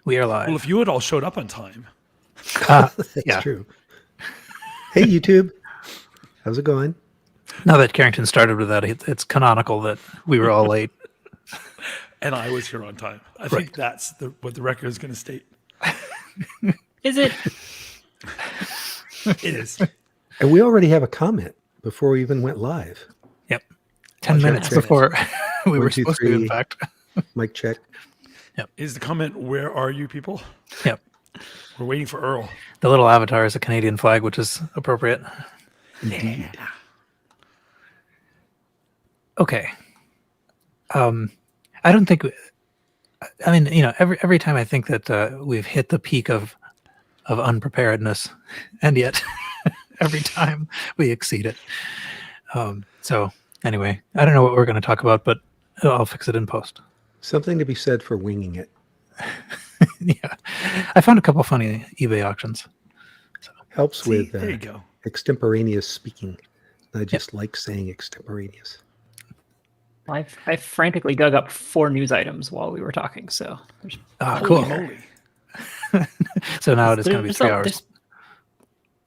We are live. Well, if you had all showed up on time. That's true. Hey, YouTube. How's it going? Now that Carrington started with that, it's canonical that we were all late. And I was here on time. I think that's what the record is going to state. Is it? It is. And we already have a comment before we even went live. Yep. 10 minutes before we were supposed to, in fact. Mic check. Yep. Is the comment, where are you people? Yep. We're waiting for Earl. The little avatar is a Canadian flag, which is appropriate. Indeed. Yeah. Okay. I don't think... I mean, you know, every time I think that we've hit the peak of unpreparedness, and yet every time we exceed it. So anyway, I don't know what we're going to talk about, but I'll fix it in post. Something to be said for winging it. Yeah. I found a couple funny eBay auctions. So. Helps with there you go. Extemporaneous speaking. I just like saying extemporaneous. I frantically dug up 4 news items while we were talking. So, cool. Moly. So now it is going to be 3 hours.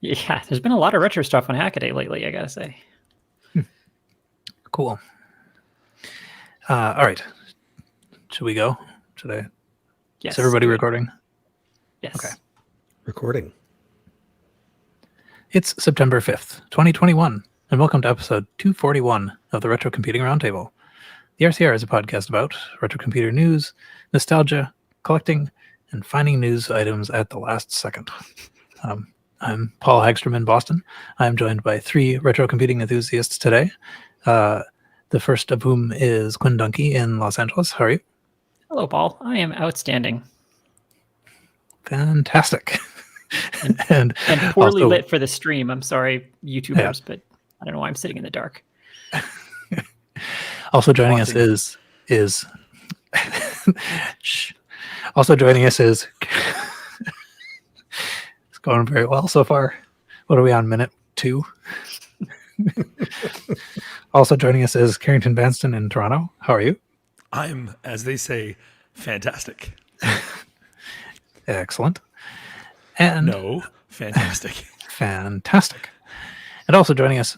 There's been a lot of retro stuff on Hackaday lately, I gotta say. Cool. All right. Should we go? Should I? Yes. Is everybody recording? Yes. Okay. Recording. It's September 5th, 2021, and welcome to episode 241 of the Retrocomputing Roundtable. The RCR is a podcast about retro computer news, nostalgia, collecting, and finding news items at the last second. I'm Paul Hagstrom in Boston. I'm joined by 3 retro computing enthusiasts today. The first of whom is Quinn Dunkey in Los Angeles. How are you? Hello, Paul. I am outstanding. Fantastic. and poorly also, lit for the stream. I'm sorry, YouTubers, but I don't know why I'm sitting in the dark. Also joining us is also joining us is it's going very well so far. What are we on, minute 2? Also joining us is Carrington Banston in Toronto. How are you? I'm, as they say, fantastic. Excellent. And no, fantastic. Fantastic. And also joining us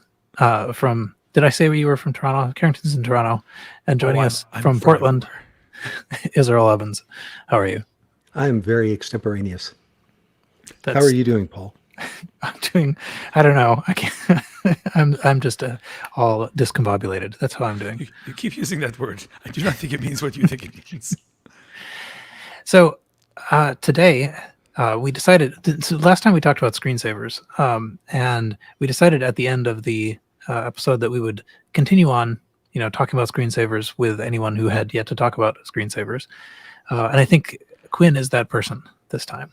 from, did I say you were from Toronto? Carrington's in Toronto. And joining us from Portland is Earl Evans. How are you? I am very extemporaneous. How are you doing, Paul? I'm doing, I don't know. I can't, I'm just all discombobulated. That's how I'm doing. You keep using that word. I do not think it means what you think it means. So today we decided, so last time we talked about screensavers, and we decided at the end of the episode that we would continue on, you know, talking about screensavers with anyone who had yet to talk about screensavers. And I think Quinn is that person this time.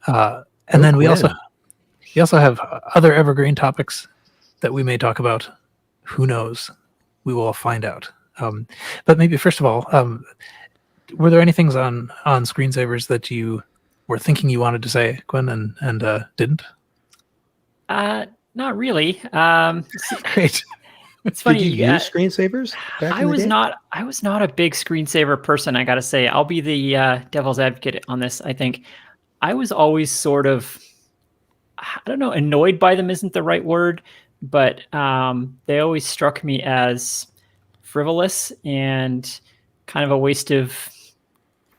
And then we also have other evergreen topics that we may talk about. Who knows? We will find out. But maybe first of all, were there any things on screensavers that you were thinking you wanted to say, Quinn, and didn't? Not really. Great. It's funny. Did you use screensavers back in the day? I was not a big screensaver person, I got to say. I'll be the devil's advocate on this. I think I was always sort of, I don't know, annoyed by them isn't the right word, but they always struck me as frivolous and kind of a waste of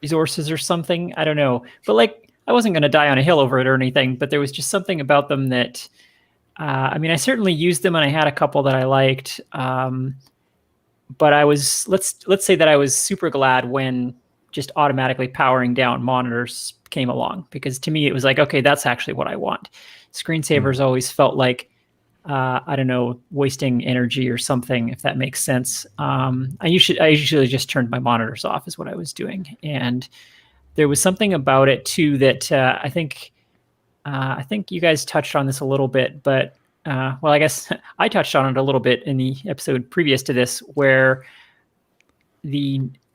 resources or something. I don't know. But like, I wasn't going to die on a hill over it or anything, but there was just something about them that, I mean, I certainly used them and I had a couple that I liked. But I was, let's say that I was super glad when just automatically powering down monitors came along, because to me it was like, okay, that's actually what I want. Screensavers always felt like, I don't know, wasting energy or something, if that makes sense. I usually just turned my monitors off is what I was doing. And there was something about it too that I think you guys touched on this a little bit, but well, I guess I touched on it a little bit in the episode previous to this, where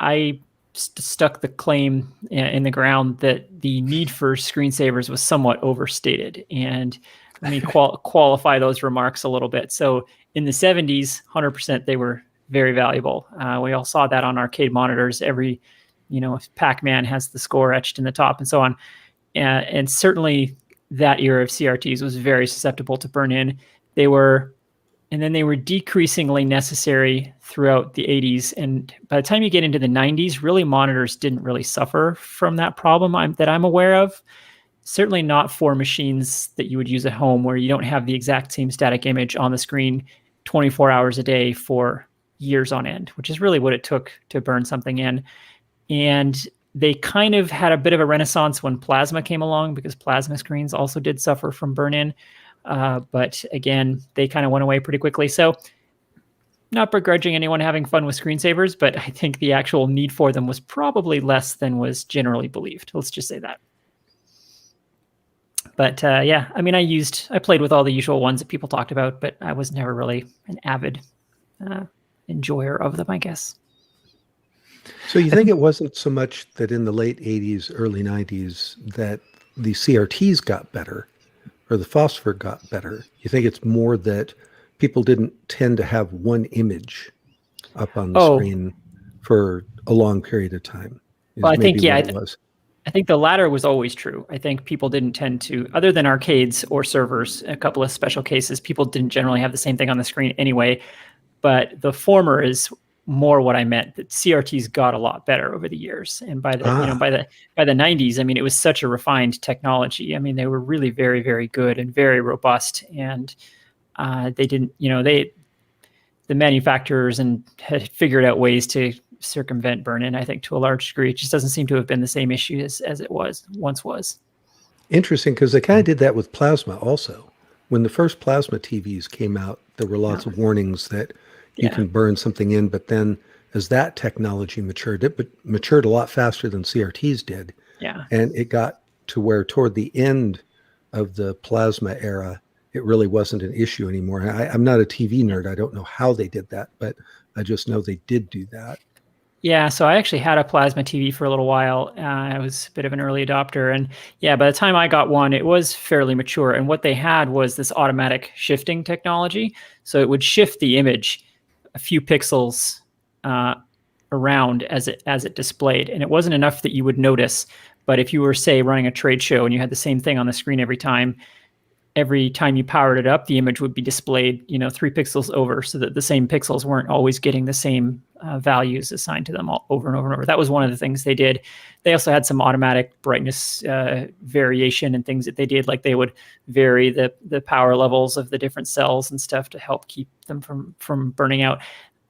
I stuck the claim in the ground that the need for screensavers was somewhat overstated. And let me qualify those remarks a little bit. So in the 70s, 100% they were very valuable. We all saw that on arcade monitors. Every if Pac-Man has the score etched in the top and so on. And certainly that era of CRTs was very susceptible to burn-in. They were decreasingly necessary throughout the 80s. And by the time you get into the 90s, really monitors didn't really suffer from that problem that I'm aware of. Certainly not for machines that you would use at home where you don't have the exact same static image on the screen 24 hours a day for years on end, which is really what it took to burn something in. And they kind of had a bit of a renaissance when plasma came along, because plasma screens also did suffer from burn-in. But again, they kind of went away pretty quickly. So not begrudging anyone having fun with screensavers, but I think the actual need for them was probably less than was generally believed. Let's just say that. But yeah, I mean, I played with all the usual ones that people talked about, but I was never really an avid enjoyer of them, I guess. So you think it wasn't so much that in the late 80s, early 90s that the CRTs got better or the phosphor got better? You think it's more that people didn't tend to have one image up on the screen for a long period of time? Well, I think, yeah, I think the latter was always true. I think people didn't tend to, other than arcades or servers, a couple of special cases, people didn't generally have the same thing on the screen anyway. But the former is more what I meant, that CRTs got a lot better over the years. And by the by the 90s, I mean, it was such a refined technology. I mean, they were really very, very good and very robust. And they didn't, the manufacturers had figured out ways to circumvent burn-in, I think, to a large degree. It just doesn't seem to have been the same issue as it once was. Interesting, because they kind of did that with plasma also. When the first plasma TVs came out, there were lots of warnings that you can burn something in, but then as that technology matured, it matured a lot faster than CRTs did. Yeah. And it got to where toward the end of the plasma era, it really wasn't an issue anymore. I'm not a TV nerd. I don't know how they did that, but I just know they did do that. Yeah, so I actually had a plasma TV for a little while. I was a bit of an early adopter. And yeah, by the time I got one, it was fairly mature. And what they had was this automatic shifting technology. So it would shift the image a few pixels around as it displayed. And it wasn't enough that you would notice. But if you were, say, running a trade show and you had the same thing on the screen every time you powered it up, the image would be displayed, 3 pixels over, so that the same pixels weren't always getting the same values assigned to them over and over and over. That was one of the things they did. They also had some automatic brightness variation and things that they did, like they would vary the power levels of the different cells and stuff to help keep them from burning out.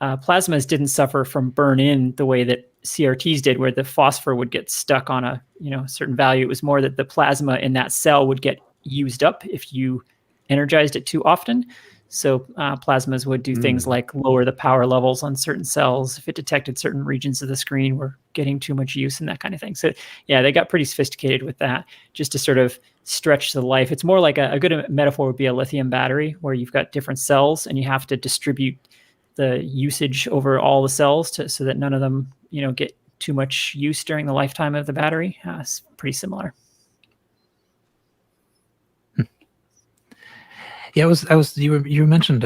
Plasmas didn't suffer from burn-in the way that CRTs did, where the phosphor would get stuck on a certain value. It was more that the plasma in that cell would get used up if you energized it too often. So plasmas would do things like lower the power levels on certain cells if it detected certain regions of the screen were getting too much use and that kind of thing. So yeah, they got pretty sophisticated with that just to sort of stretch the life. It's more like a good metaphor would be a lithium battery, where you've got different cells and you have to distribute the usage over all the cells so that none of them get too much use during the lifetime of the battery. It's pretty similar. Yeah, you mentioned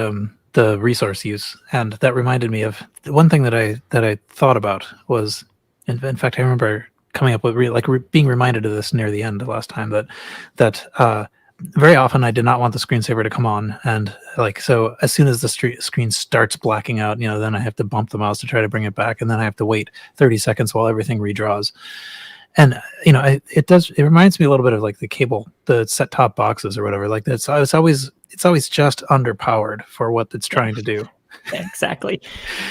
the resource use, and that reminded me of the one thing that I thought about was, in fact, I remember coming up with being reminded of this near the end last time, that very often I did not want the screensaver to come on, and so as soon as the screen starts blacking out, then I have to bump the mouse to try to bring it back, and then I have to wait 30 seconds while everything redraws. And it reminds me a little bit of like the set-top boxes or whatever. Like it's always just underpowered for what it's trying to do. Exactly.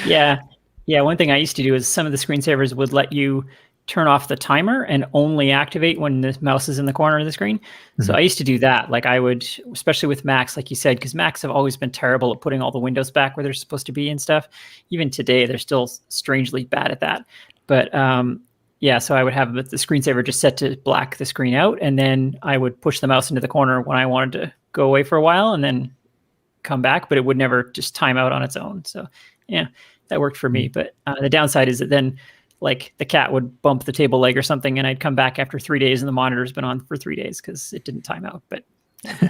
Yeah. One thing I used to do is some of the screensavers would let you turn off the timer and only activate when the mouse is in the corner of the screen. Mm-hmm. So I used to do that. Like I would, especially with Macs, like you said, because Macs have always been terrible at putting all the windows back where they're supposed to be and stuff. Even today, they're still strangely bad at that. But yeah, so I would have the screensaver just set to black the screen out, and then I would push the mouse into the corner when I wanted to go away for a while and then come back, but it would never just time out on its own. So yeah, that worked for me. But the downside is that then like the cat would bump the table leg or something, and I'd come back after 3 days and the monitor's been on for 3 days because it didn't time out. But yeah.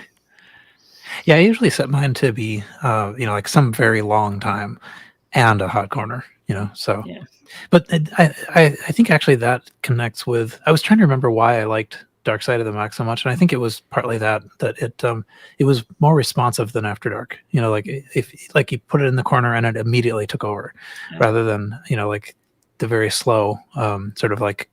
Yeah, I usually set mine to be, like some very long time and a hot corner, So, Yeah. but I think actually that connects with, I was trying to remember why I liked Dark Side of the Mac so much. And I think it was partly that it was more responsive than After Dark, like if like you put it in the corner and it immediately took over rather than, like the very slow, sort of like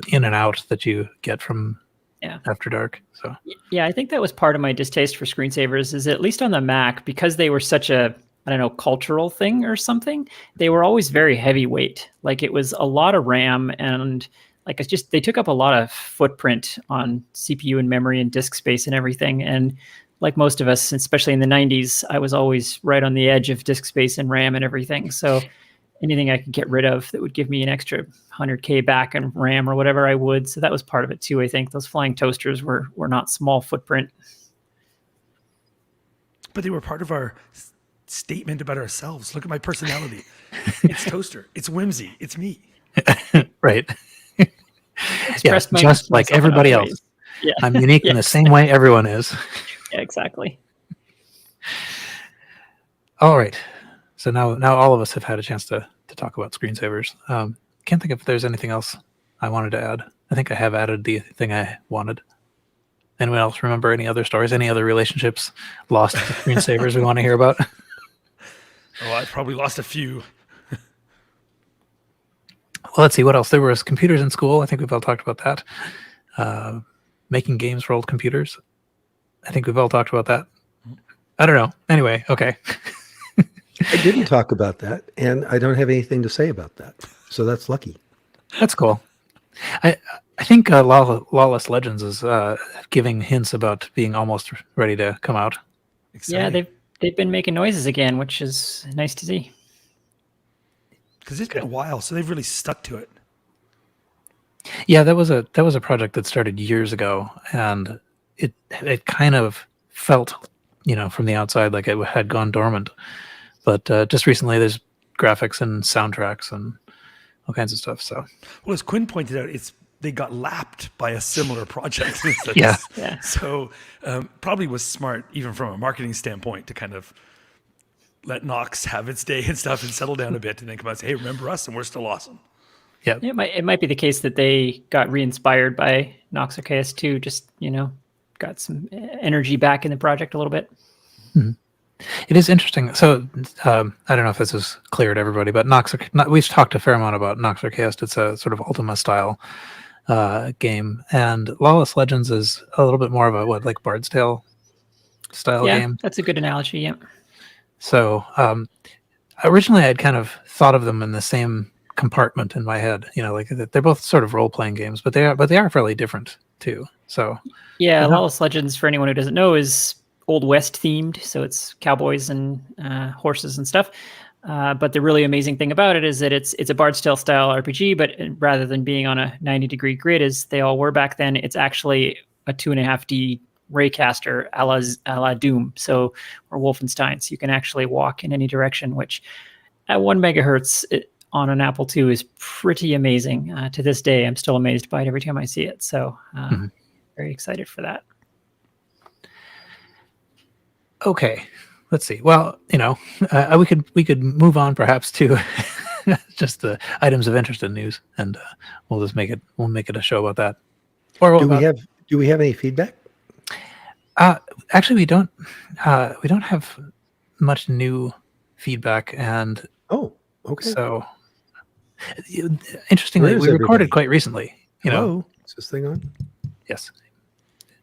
in and out that you get from After Dark. So yeah, I think that was part of my distaste for screensavers is at least on the Mac, because they were such a, I don't know, cultural thing or something, they were always very heavyweight. Like it was a lot of RAM, and like it's just, they took up a lot of footprint on CPU and memory and disk space and everything. And like most of us, especially in the 90s, I was always right on the edge of disk space and RAM and everything. So anything I could get rid of that would give me an extra 100K back in RAM or whatever I would. So that was part of it too. I think those flying toasters were not small footprint. But they were part of our statement about ourselves. Look at my personality. It's toaster. It's whimsy. It's me. Right. Expressed just like myself in everybody other else. ways. Yeah. I'm unique in the same way everyone is. Yeah, exactly. All right. So now all of us have had a chance to talk about screensavers. Can't think if there's anything else I wanted to add. I think I have added the thing I wanted. Anyone else remember any other stories, any other relationships lost to screensavers we want to hear about? Oh, I probably lost a few. Well, let's see what else. There was computers in school. I think we've all talked about that. Making games for old computers. I think we've all talked about that. I don't know. Anyway, okay. I didn't talk about that, and I don't have anything to say about that. So that's lucky. That's cool. I think Lawless Legends is giving hints about being almost ready to come out. Exciting. Yeah, they've been making noises again, which is nice to see. Because it's been a while, so they've really stuck to it. Yeah, that was a project that started years ago, and it kind of felt, from the outside like it had gone dormant. But just recently, there's graphics and soundtracks and all kinds of stuff. So, well, as Quinn pointed out, they got lapped by a similar project. Yeah. So probably was smart, even from a marketing standpoint, to kind of let Nox have its day and stuff and settle down a bit, and then come out and say, "Hey, remember us? And we're still awesome." Yeah. It might be the case that they got re-inspired by Nox or KS2, just got some energy back in the project a little bit. Mm-hmm. It is interesting. So I don't know if this is clear to everybody, but we've talked a fair amount about Nox Archaist. It's a sort of Ultima style game, and Lawless Legends is a little bit more of a like Bard's Tale style game. That's a good analogy. Yeah. So originally I'd kind of thought of them in the same compartment in my head. Like they're both sort of role playing games, but they are fairly different too. So yeah, Lawless Legends, for anyone who doesn't know, is Old West themed, so it's cowboys and horses and stuff. But the really amazing thing about it is that it's a Bard's Tale style RPG, but rather than being on a 90-degree grid as they all were back then, it's actually a 2.5D raycaster a la Doom, or Wolfenstein. So you can actually walk in any direction, which at 1 megahertz on an Apple II is pretty amazing. To this day, I'm still amazed by it every time I see it. So very excited for that. Okay, let's see. Well, we could move on perhaps to just the items of interest in news, and we'll make it a show about that. Or do we have any feedback? Actually, we don't have much new feedback, and okay. So interestingly, we recorded quite recently. Hello, is this thing on? Yes.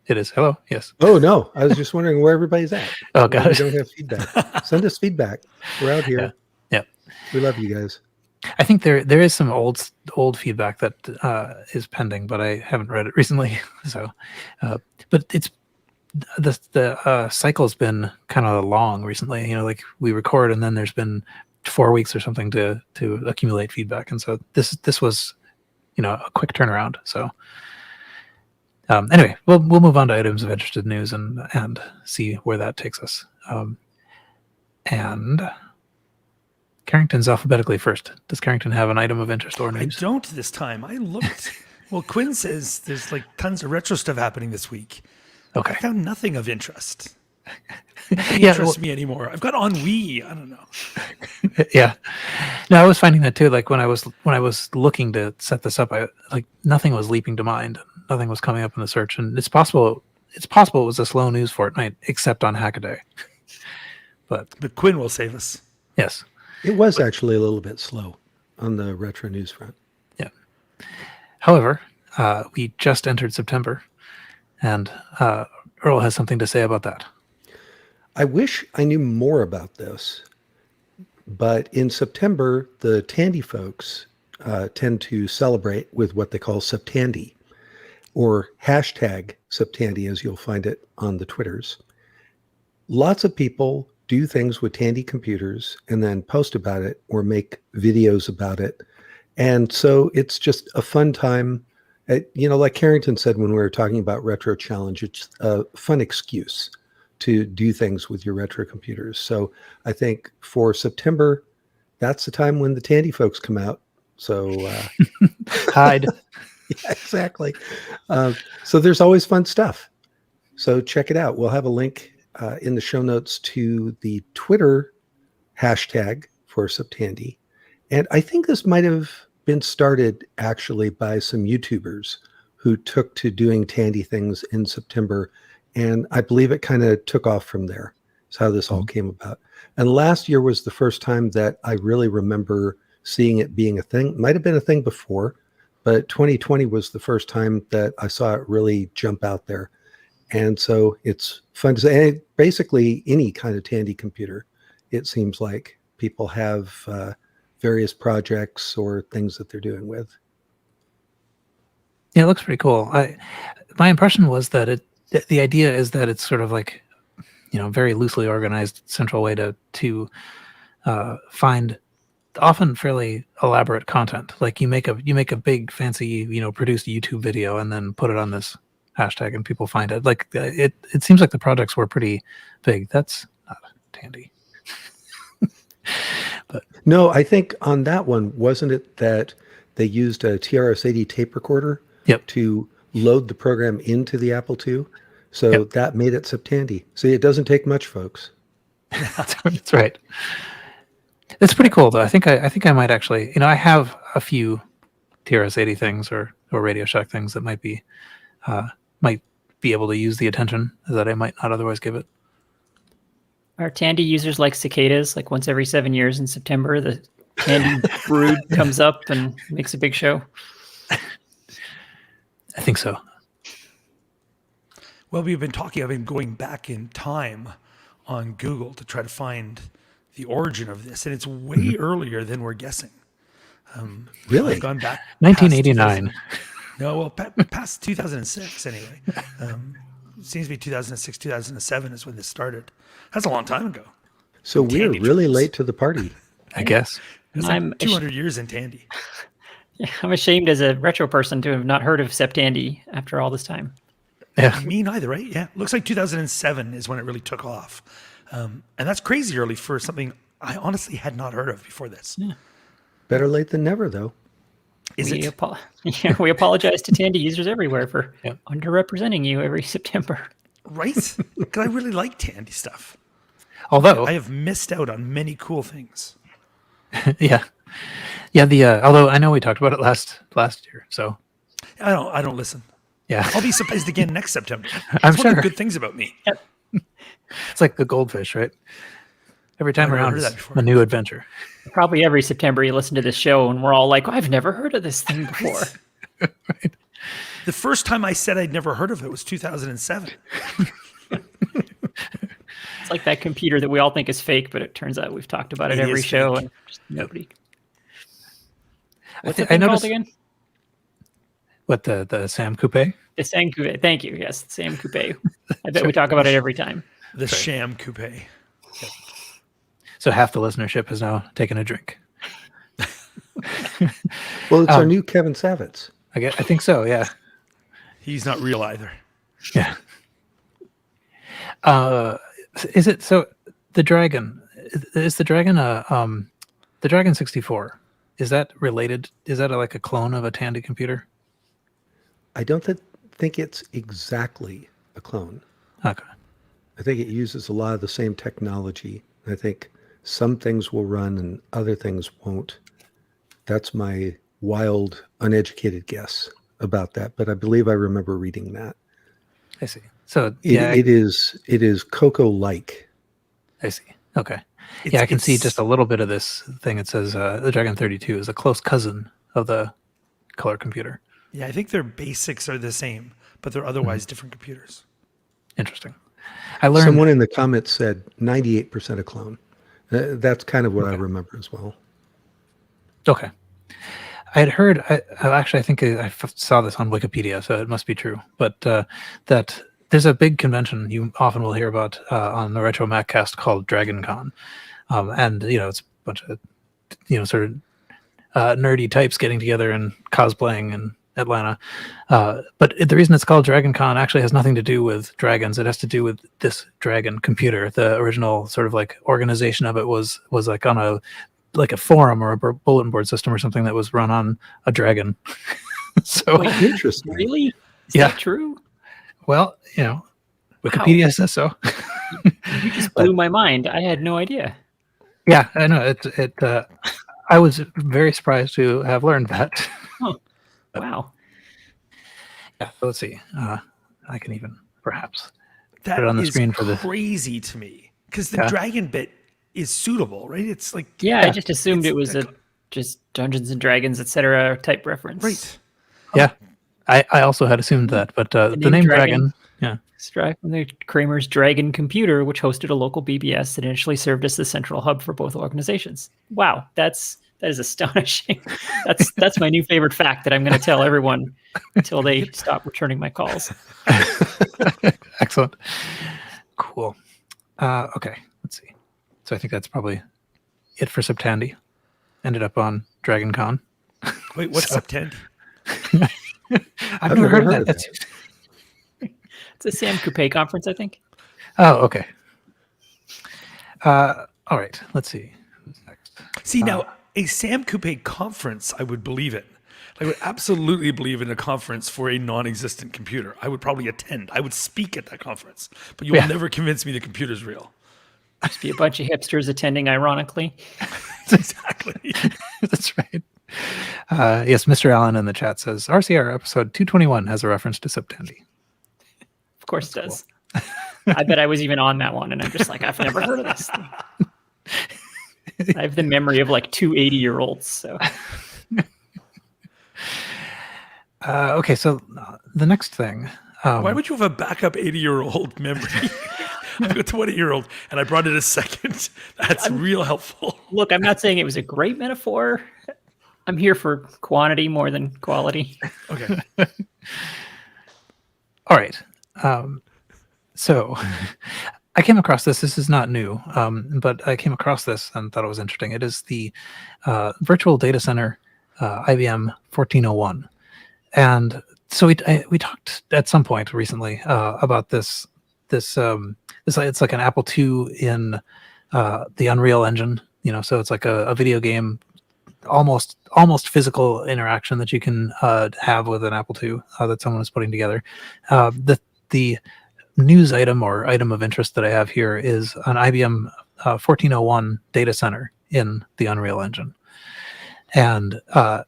It is. Hello. Yes. Oh, no. I was just wondering where everybody's at. Oh, God. We don't have feedback. Send us feedback. We're out here. Yeah. We love you guys. I think there is some old feedback that is pending, but I haven't read it recently. So, but it's the cycle's been kind of long recently. Like we record and then there's been 4 weeks or something to accumulate feedback, and so this was a quick turnaround. So. Anyway, we'll move on to items of interested news and see where that takes us. And Carrington's alphabetically first. Does Carrington have an item of interest or news? I don't this time. I looked. Well, Quinn says there's like tons of retro stuff happening this week. Okay. I found nothing of interest. Nothing Yeah, interests me anymore. I've got ennui. I don't know. yeah. No, I was finding that too. Like when I was looking to set this up, I like nothing was leaping to mind. Nothing was coming up in the search, and it's possible it was a slow news fortnight, except on Hackaday. But Quinn will save us. yes, It was actually a little bit slow on the retro news front. yeah. However, we just entered September, and Earl has something to say about that. I wish I knew more about this, but in September, the Tandy folks tend to celebrate with what they call Septandi, or hashtag Septandi, as you'll find it on the Twitters. Lots of people do things with Tandy computers and then post about it or make videos about it. And so it's just a fun time. Like Carrington said when we were talking about Retro Challenge, it's a fun excuse to do things with your retro computers. So I think for September, that's the time when the Tandy folks come out. So Hide. yeah, exactly. So there's always fun stuff. So check it out. We'll have a link in the show notes to the Twitter hashtag for Septandi. And I think this might have been started actually by some YouTubers who took to doing Tandy things in September. And I believe it kind of took off from there. That's how this all came about. And last year was the first time that I really remember seeing it being a thing. Might have been a thing before, but 2020 was the first time that I saw it really jump out there. And so it's fun to say. And basically, any kind of Tandy computer, it seems like people have various projects or things that they're doing with. Yeah, it looks pretty cool. My impression was that the idea is that it's sort of like, very loosely organized central way to find often fairly elaborate content. Like you make a big fancy produced YouTube video and then put it on this hashtag and people find it. Like it seems like the projects were pretty big. That's not Tandy. But no, I think on that one, wasn't it that they used a TRS-80 tape recorder to load the program into the Apple II? So that made it Septandi. See, it doesn't take much, folks. That's right. It's pretty cool, though. I think I might actually, I have a few TRS-80 things or Radio Shack things that might be able to use the attention that I might not otherwise give it. Are Tandy users like cicadas? Like once every 7 years in September, the Tandy brood comes up and makes a big show? I think so. Well, I've been going back in time on Google to try to find the origin of this, and it's way earlier than we're guessing. Really? I've gone back 1989. Past 2006 anyway. It seems to be 2006, 2007 is when this started. That's a long time ago. So we're really late to the party. I guess. It's I'm like 200 years in Tandy. Yeah, I'm ashamed as a retro person to have not heard of Septandi after all this time. Yeah. Me neither, right? Yeah. Looks like 2007 is when it really took off. And that's crazy early for something I honestly had not heard of before this. Yeah. Better late than never, though. We apologize to Tandy users everywhere for underrepresenting you every September. Right? Because I really like Tandy stuff. Although I have missed out on many cool things. yeah. The although I know we talked about it last year, so I don't listen. yeah. I'll be surprised again next September. I'm That's one of sure. the good things about me. It's like the goldfish, right? Every time I've never around, heard that it's before. a new adventure. Probably every September you listen to this show and we're all like, I've never heard of this thing before. Right. The first time I said I'd never heard of it was 2007. It's like that computer that we all think is fake, but it turns out we've talked about it It every is show fake. and just nobody. I What's the think I thing called noticed again? what the Sam Coupe. The Sam Coupe. Thank you. Yes, the Sam Coupe. I bet we talk about it every time. The sham coupe. So half the listenership has now taken a drink. Well, it's our new Kevin Savitz. I think so. Yeah. He's not real either. Yeah. Is it so? The Dragon is the Dragon the Dragon 64. Is that related? Is that like a clone of a Tandy computer? I don't think it's exactly a clone. Okay. I think it uses a lot of the same technology. I think some things will run and other things won't. That's my wild, uneducated guess about that, but I believe I remember reading that. I see. So It is Cocoa-like. I see. Okay. It's- I can see it's- just a little bit of this thing. It says the Dragon 32 is a close cousin of the color computer. Yeah, I think their basics are the same, but they're otherwise different computers. Interesting. I learned Someone in the comments said 98% a clone. That's kind of what I remember as well. Okay. I had heard, I think I saw this on Wikipedia, so it must be true, but that there's a big convention you often will hear about on the Retro Maccast called DragonCon. And, it's a bunch of, sort of nerdy types getting together and cosplaying in Atlanta. But the reason it's called DragonCon actually has nothing to do with dragons. It has to do with this dragon computer. The original sort of like organization of it was like on a forum or a bulletin board system or something that was run on a dragon. So Wait, Interesting. really? Is Yeah. that true? well, Wikipedia says so. You just blew my mind. I had no idea. Yeah, I know. I was very surprised to have learned that. Wow. Yeah, so let's see. I can even perhaps That put it on the is screen for the. crazy to me because the Yeah. dragon bit is suitable, right? It's like Yeah, I just assumed It's it was like- just Dungeons and Dragons, etc. type reference. right. Yeah, I also had assumed that, but the name name Dragon. Dragon. Yeah, Extract from the Kramer's Dragon Computer, which hosted a local BBS that initially served as the central hub for both organizations. Wow, that is astonishing. That's my new favorite fact that I'm going to tell everyone until they stop returning my calls. excellent. Cool. Okay, let's see. So I think that's probably it for Septandi. Ended up on DragonCon. Wait, what's Septandi? I've never heard of that. It's a Sam Coupe conference, I think. Oh, okay. All right. Let's see. Who's next? See, now a Sam Coupe conference, I would believe in. I would absolutely believe in a conference for a non-existent computer. I would probably attend. I would speak at that conference, but you will Yeah. never convince me the computer's real. Just be a bunch of hipsters attending, ironically. Exactly. That's right. Yes, Mr. Allen in the chat says RCR episode 221 has a reference to Septandi. Of course it does. I bet I was even on that one, and I'm just like, I've never heard of this thing. I have the memory of like two 80-year-olds. So Okay, so the next thing. Why would you have a backup 80-year-old memory? I've got a 20-year-old, and I brought it a second. That's real helpful. look, I'm not saying it was a great metaphor. I'm here for quantity more than quality. Okay. All right. So I came across this. This is not new, but I came across this and thought it was interesting. It is the Virtual Data Center IBM 1401. And so we talked at some point recently about this. It's like an Apple II in the Unreal Engine. So it's like a video game, almost physical interaction that you can have with an Apple II that someone is putting together. The news item or item of interest that I have here is an IBM 1401 data center in the Unreal Engine, and I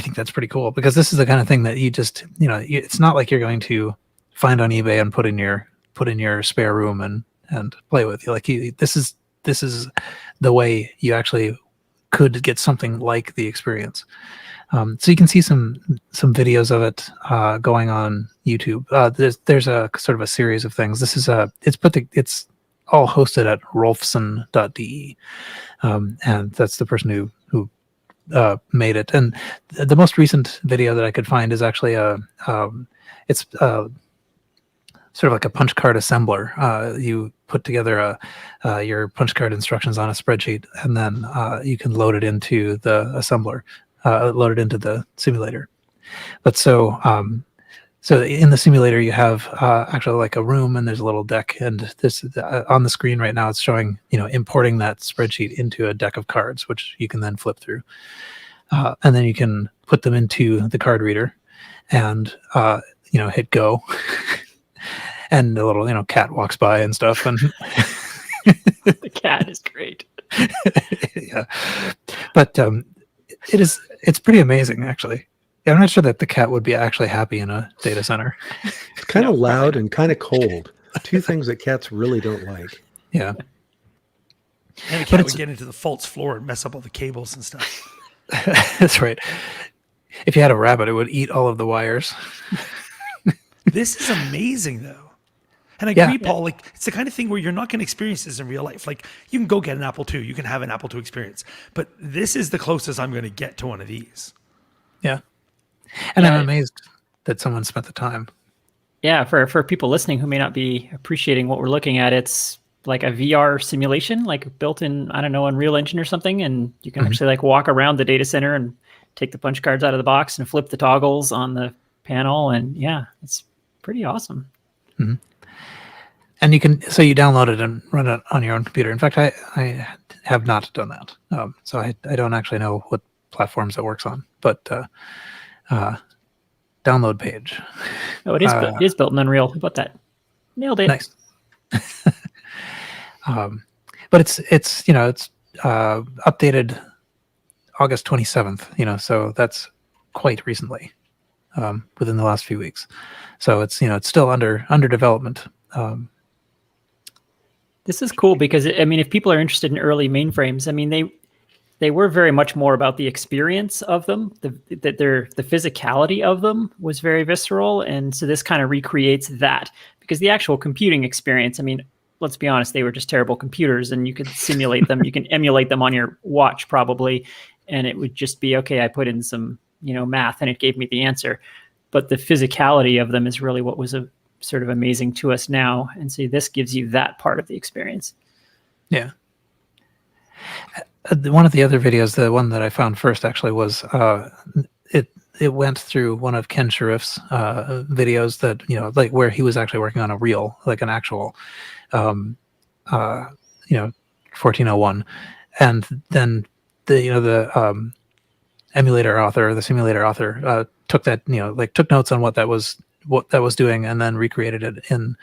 think that's pretty cool because this is the kind of thing that you just it's not like you're going to find on eBay and put in your spare room and play with. This is the way you actually could get something like the experience. So you can see some videos of it going on YouTube. There's a sort of a series of things. This is it's all hosted at rolfson.de, and that's the person who made it. And the most recent video that I could find is actually it's sort of like a punch card assembler. You put together your punch card instructions on a spreadsheet, and then you can load it into the assembler, load it into the simulator. But so in the simulator, you have actually like a room, and there's a little deck, and this on the screen right now, it's showing importing that spreadsheet into a deck of cards, which you can then flip through, and then you can put them into the card reader, and hit go. and the little cat walks by and stuff, and The cat is great. yeah, but it's pretty amazing actually. I'm not sure that the cat would be actually happy in a data center. It's kind No, of probably loud not. and kind of cold. Two things that cats really don't like. Yeah, And the But cat it's- would get into the false floor and mess up all the cables and stuff. that's right. If you had a rabbit, it would eat all of the wires. This is amazing, though. And I Yeah. agree, Paul. Like, it's the kind of thing where you're not going to experience this in real life. Like, you can go get an Apple II, you can have an Apple II experience, but this is the closest I'm going to get to one of these. Yeah, and Yeah. I'm amazed that someone spent the time. Yeah, for people listening who may not be appreciating what we're looking at, it's like a VR simulation, like built in, I don't know, Unreal Engine or something, and you can actually like walk around the data center and take the punch cards out of the box and flip the toggles on the panel, and yeah, it's pretty awesome. And you download it and run it on your own computer. In fact, I have not done that, so I don't actually know what platforms it works on. But download page, Oh, it is built in Unreal. How about that? Nailed it. nice. But it's updated August 27th. So that's quite recently, within the last few weeks. So it's still under development. This is cool because I mean, if people are interested in early mainframes, I mean, they were very much more about the experience of them. The physicality of them was very visceral, and so this kind of recreates that, because the actual computing experience, I mean, let's be honest, they were just terrible computers, and you could simulate them, you can emulate them on your watch probably, and it would just be okay. I put in some math, and it gave me the answer. But the physicality of them is really what was sort of amazing to us now, and so this gives you that part of the experience. Yeah. One of the other videos, the one that I found first, actually was it went through one of Ken Sheriff's videos that like where he was actually working on a reel, like an actual 1401, and then the emulator author, the simulator author, took that took notes on what that was doing, and then recreated it in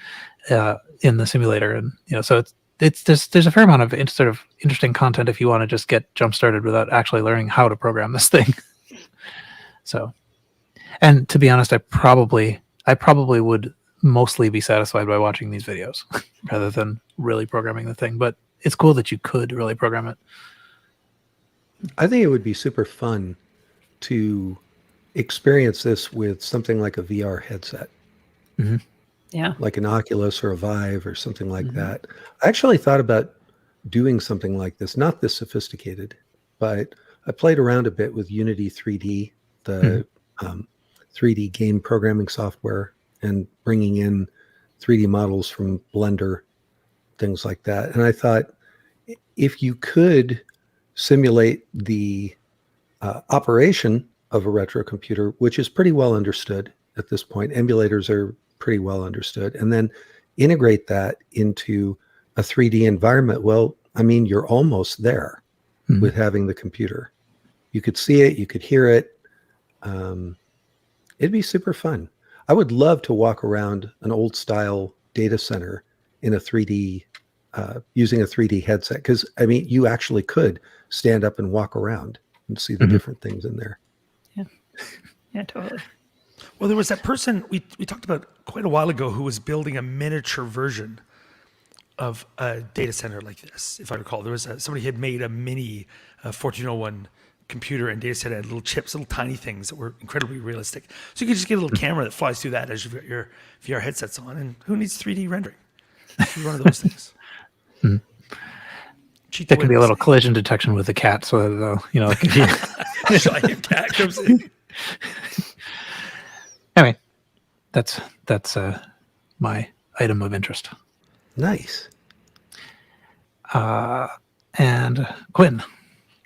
the simulator, and so there's a fair amount of sort of interesting content if you want to just get jump started without actually learning how to program this thing. So, and to be honest, I probably would mostly be satisfied by watching these videos rather than really programming the thing. But it's cool that you could really program it. I think it would be super fun to experience this with something like a VR headset. Mm-hmm. Yeah. Like an Oculus or a Vive or something like that. I actually thought about doing something like this, not this sophisticated, but I played around a bit with Unity 3D, the 3D game programming software, and bringing in 3D models from Blender, things like that. And I thought, if you could simulate the operation of a retro computer, which is pretty well understood at this point, emulators are pretty well understood, and then integrate that into a 3D environment, well, I mean, you're almost there with having the computer. You could see it, you could hear it. It'd be super fun. I would love to walk around an old style data center in a 3D, using a 3D headset, because I mean, you actually could stand up and walk around and see the different things in there. Yeah, totally. Well, there was that person we talked about quite a while ago who was building a miniature version of a data center like this. If I recall, there was somebody had made a mini 1401 computer and data center, had little chips, little tiny things that were incredibly realistic. So you could just get a little camera that flies through that as you've got your VR headsets on, and who needs 3D rendering? One of those things. Cheat There the could be a witness. little collision detection with the cat, so that, like if you, Giant cat comes in. anyway, that's my item of interest. Nice. And Quinn,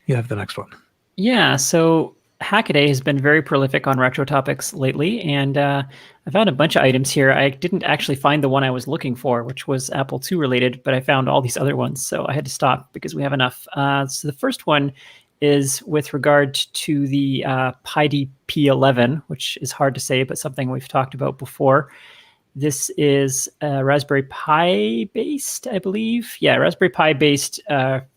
you have the next one. Yeah, so Hackaday has been very prolific on retro topics lately, and I found a bunch of items here. I didn't actually find the one I was looking for, which was Apple II related, but I found all these other ones, so I had to stop because we have enough. So the first one is with regard to the PyD P11, which is hard to say, but something we've talked about before. this is Raspberry Pi based, I believe. Yeah, Raspberry Pi based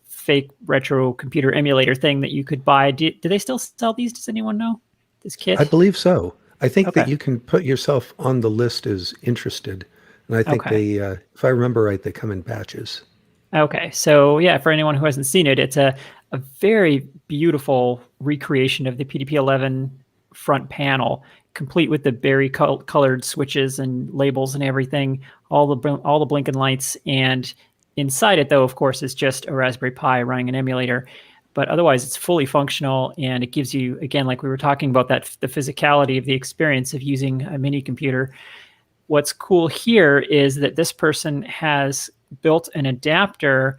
fake retro computer emulator thing that you could buy. Do they still sell these? Does anyone know this kit? I believe so. I think that Okay. you can put yourself on the list as interested. And I think Okay. they, if I remember right, they come in batches. Okay, so yeah, for anyone who hasn't seen it, it's a very beautiful recreation of the PDP-11 front panel, complete with the berry colored switches and labels and everything, all the blinking lights. And inside it, though, of course, is just a Raspberry Pi running an emulator. But otherwise, it's fully functional, and it gives you, again, like we were talking about, that the physicality of the experience of using a mini computer. What's cool here is that this person has built an adapter.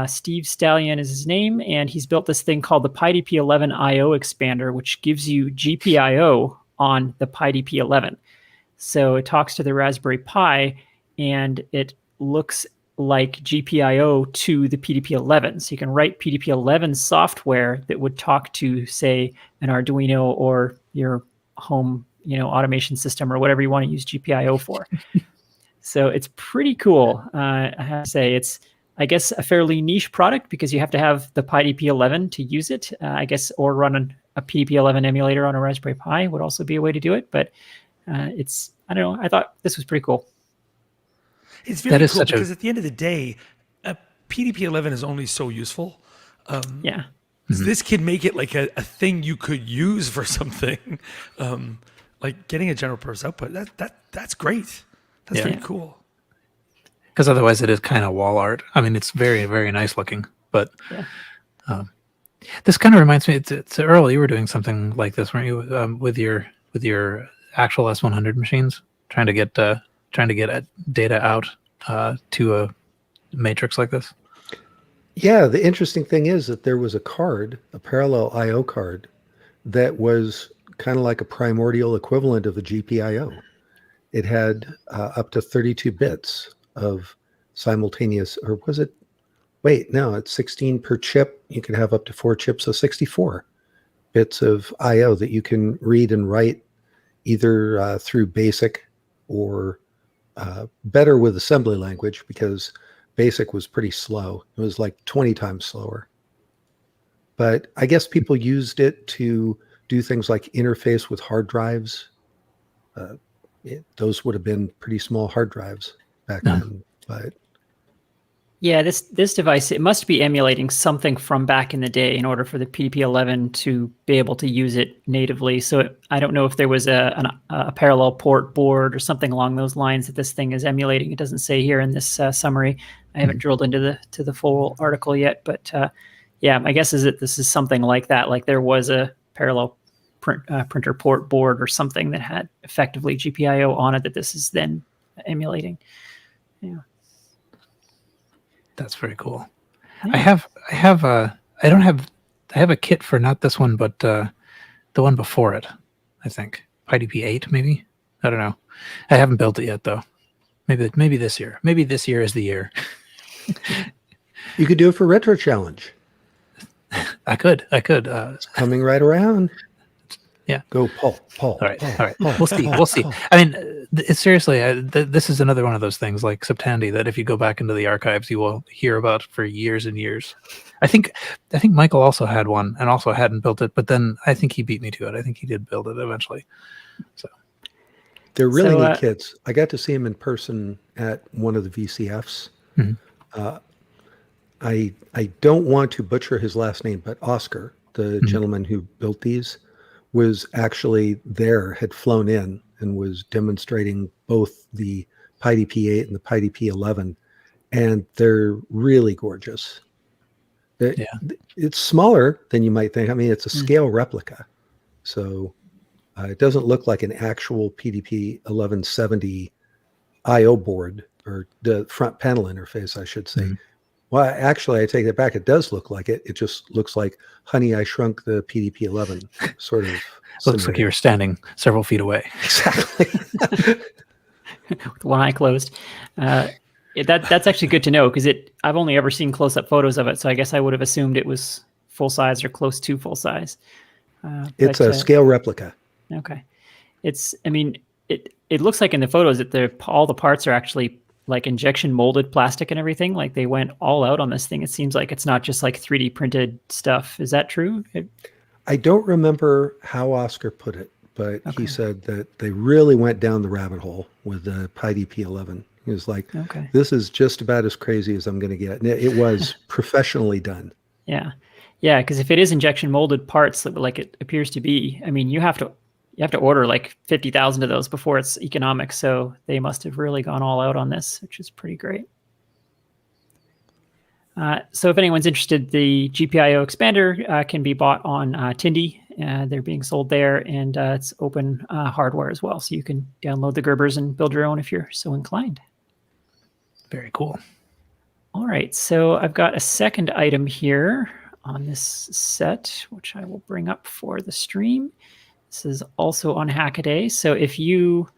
Steve Stallion is his name, and he's built this thing called the PyDP11 I/O expander, which gives you GPIO on the PyDP11. So it talks to the Raspberry Pi, and it looks like GPIO to the PDP-11. So you can write PDP-11 software that would talk to, say, an Arduino or your home, automation system or whatever you want to use GPIO for. So it's pretty cool. I have to say, it's, I guess, a fairly niche product because you have to have the PyDP-11 to use it, I guess, or run a PDP-11 emulator on a Raspberry Pi would also be a way to do it. But it's, I don't know, I thought this was pretty cool. It's very cool because at the end of the day, a PDP-11 is only so useful. Yeah. So this could make it like a thing you could use for something, like getting a general purpose output. That's great. That's very cool. Because otherwise it is kind of wall art. I mean, it's very, very nice looking. But this kind of reminds me, it's Earl, you were doing something like this, weren't you, with your actual S100 machines, trying to get data out to a matrix like this? Yeah, the interesting thing is that there was a card, a parallel I/O card, that was kind of like a primordial equivalent of the GPIO. It had up to 32 bits of simultaneous, or was it? Wait, no, it's 16 per chip. You could have up to 4 chips, so 64 bits of I/O that you can read and write either through BASIC or better with assembly language, because BASIC was pretty slow. It was like 20 times slower. But I guess people used it to do things like interface with hard drives. Those would have been pretty small hard drives back then. But yeah, this device, it must be emulating something from back in the day in order for the PDP-11 to be able to use it natively. So I don't know if there was a parallel port board or something along those lines that this thing is emulating. It doesn't say here in this summary. I haven't drilled into the full article yet, but yeah, my guess is that this is something like that. Like there was a parallel printer port board or something that had effectively GPIO on it that this is then emulating. Yeah. That's very cool. Yeah. I have a kit for not this one, but the one before it, I think. PyDP-8 maybe? I don't know. I haven't built it yet though. Maybe this year. Maybe this year is the year. You could do it for Retro Challenge. I could. It's coming right around. Yeah. Go, Paul. All right. Paul. We'll see. I mean, it's seriously, this is another one of those things like Septandi that if you go back into the archives, you will hear about for years and years. I think Michael also had one and also hadn't built it, but then I think he beat me to it. I think he did build it eventually. So they're really neat kits. I got to see him in person at one of the VCFs. Mm-hmm. I don't want to butcher his last name, but Oscar, the gentleman who built these, was actually there, had flown in and was demonstrating both the PyDP-8 and the PyDP-11, and they're really gorgeous. It's smaller than you might think. I mean, it's a scale replica, so it doesn't look like an actual PDP-1170 I/O board, or the front panel interface, I should say. Well, actually, I take that back. It does look like it. It just looks like Honey, I Shrunk the PDP-11 sort of. Looks like you were standing several feet away. Exactly. With one eye closed. That's actually good to know because I've only ever seen close-up photos of it, so I guess I would have assumed it was full size or close to full size. It's a scale replica. Okay. it looks like in the photos that all the parts are actually like injection molded plastic and everything. Like they went all out on this thing. It seems like it's not just like 3D printed stuff. Is that true? I don't remember how Oscar put it, but Okay. he said that they really went down the rabbit hole with the Pi P11. He was like, Okay. this is just about as crazy as I'm going to get. And it was professionally done. Yeah. Yeah. Because if it is injection molded parts, like it appears to be, I mean, you have to order like 50,000 of those before it's economic. So they must have really gone all out on this, which is pretty great. So if anyone's interested, the GPIO expander can be bought on Tindy. They're being sold there, and it's open hardware as well. So you can download the Gerbers and build your own if you're so inclined. Very cool. All right, so I've got a second item here on this set, which I will bring up for the stream. This is also on Hackaday. So if you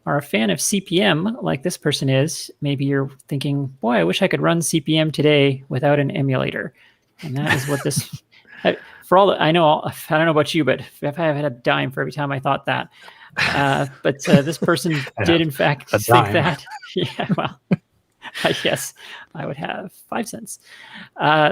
are a fan of CPM, like this person is, maybe you're thinking, boy, I wish I could run CPM today without an emulator. And that is what this, for all that I know, I don't know about you, but if I had a dime for every time I thought that. But this person did in fact think that. Yeah, well, yes, I would have 5 cents.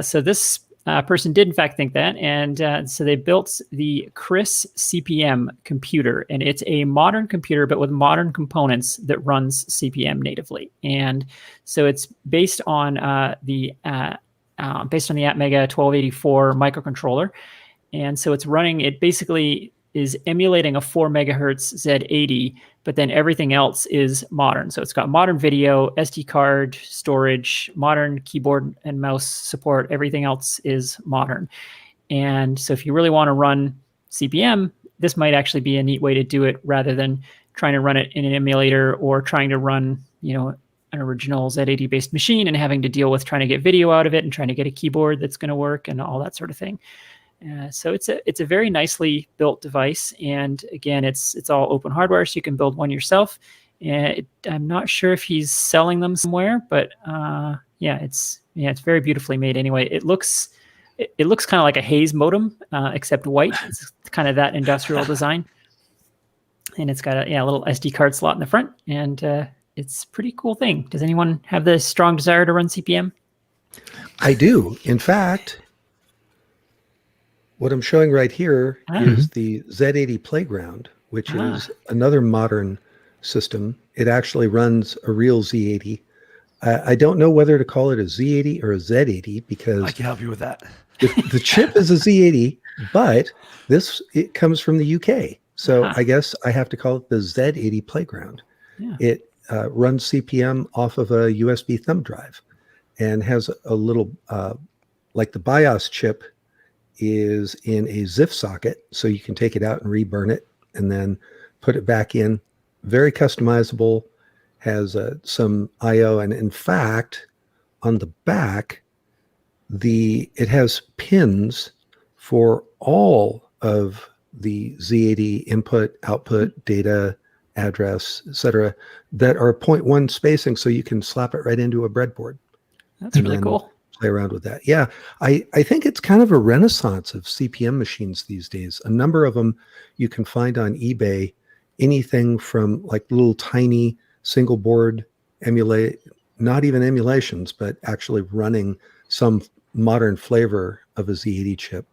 So this person did in fact think that, and so they built the Chris CPM computer, and it's a modern computer but with modern components that runs CPM natively. And so it's based on the Atmega 1284 microcontroller, and so it's running. It basically is emulating a 4 megahertz Z80, but then everything else is modern. So it's got modern video, SD card storage, modern keyboard and mouse support. Everything else is modern. And so if you really want to run CPM, this might actually be a neat way to do it rather than trying to run it in an emulator or trying to run, an original Z80 based machine and having to deal with trying to get video out of it and trying to get a keyboard that's going to work and all that sort of thing. So it's a very nicely built device, and again, it's all open hardware, so you can build one yourself. And I'm not sure if he's selling them somewhere, but it's very beautifully made. Anyway, it looks kind of like a Hayes modem, except white. It's kind of that industrial design, and it's got a little SD card slot in the front, and it's a pretty cool thing. Does anyone have the strong desire to run CPM? I do. In fact, what I'm showing right here is the Z80 Playground, which is another modern system. It actually runs a real Z80. I don't know whether to call it a Z80 or a Z80 because I can help you with that. the chip is a Z80, but it comes from the UK. So I guess I have to call it the Z80 Playground. Yeah. It runs CPM off of a USB thumb drive and has a little, like the BIOS chip is in a ZIF socket, so you can take it out and reburn it and then put it back in. Very customizable, has some I/O, and in fact, on the back, it has pins for all of the Z80 input, output, data, address, etc., that are 0.1 spacing, so you can slap it right into a breadboard. That's really cool. Play around with that. Yeah, I think it's kind of a renaissance of CPM machines these days. A number of them you can find on eBay, anything from like little tiny single board not even emulations, but actually running some modern flavor of a Z80 chip,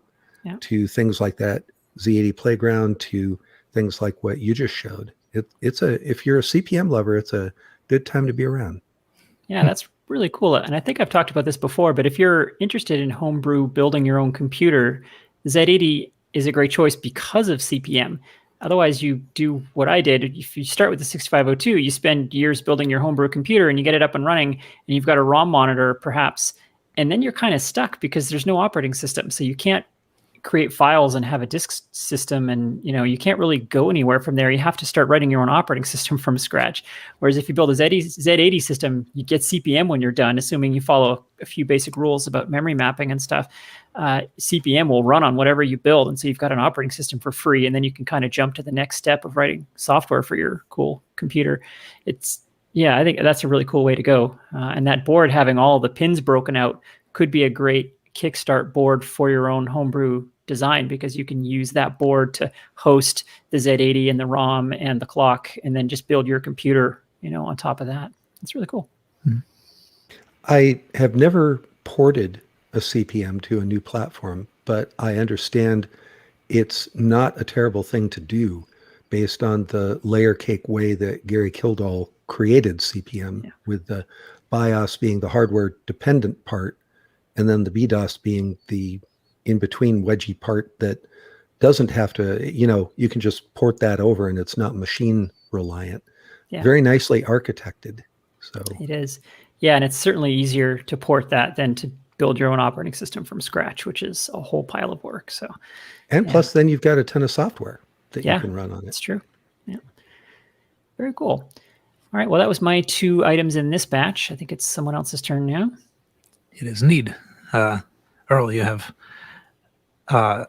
to things like that Z80 Playground, to things like what you just showed. If you're a CPM lover, it's a good time to be around. Yeah, that's really cool. And I think I've talked about this before, but if you're interested in homebrew building your own computer, Z80 is a great choice because of CPM. Otherwise, you do what I did. If you start with the 6502, you spend years building your homebrew computer and you get it up and running, and you've got a ROM monitor perhaps, and then you're kind of stuck because there's no operating system. So you can't create files and have a disk system, and you can't really go anywhere from there. You have to start writing your own operating system from scratch. Whereas if you build a Z80 system, you get CPM when you're done, assuming you follow a few basic rules about memory mapping and stuff. CPM will run on whatever you build, and so you've got an operating system for free, and then you can kind of jump to the next step of writing software for your cool computer. I think that's a really cool way to go. And that board having all the pins broken out could be a great kickstart board for your own homebrew design, because you can use that board to host the Z80 and the ROM and the clock, and then just build your computer, on top of that. It's really cool. I have never ported a CPM to a new platform, but I understand it's not a terrible thing to do based on the layer cake way that Gary Kildall created CPM, with the BIOS being the hardware dependent part, and then the BDOS being the in-between wedgy part that doesn't have to, you can just port that over and it's not machine reliant. Yeah. Very nicely architected. So it is. Yeah, and it's certainly easier to port that than to build your own operating system from scratch, which is a whole pile of work. So, and plus then you've got a ton of software that you can run on it. That's true. Yeah. Very cool. All right. Well, that was my 2 items in this batch. I think it's someone else's turn now. It is indeed. Earl, you have. I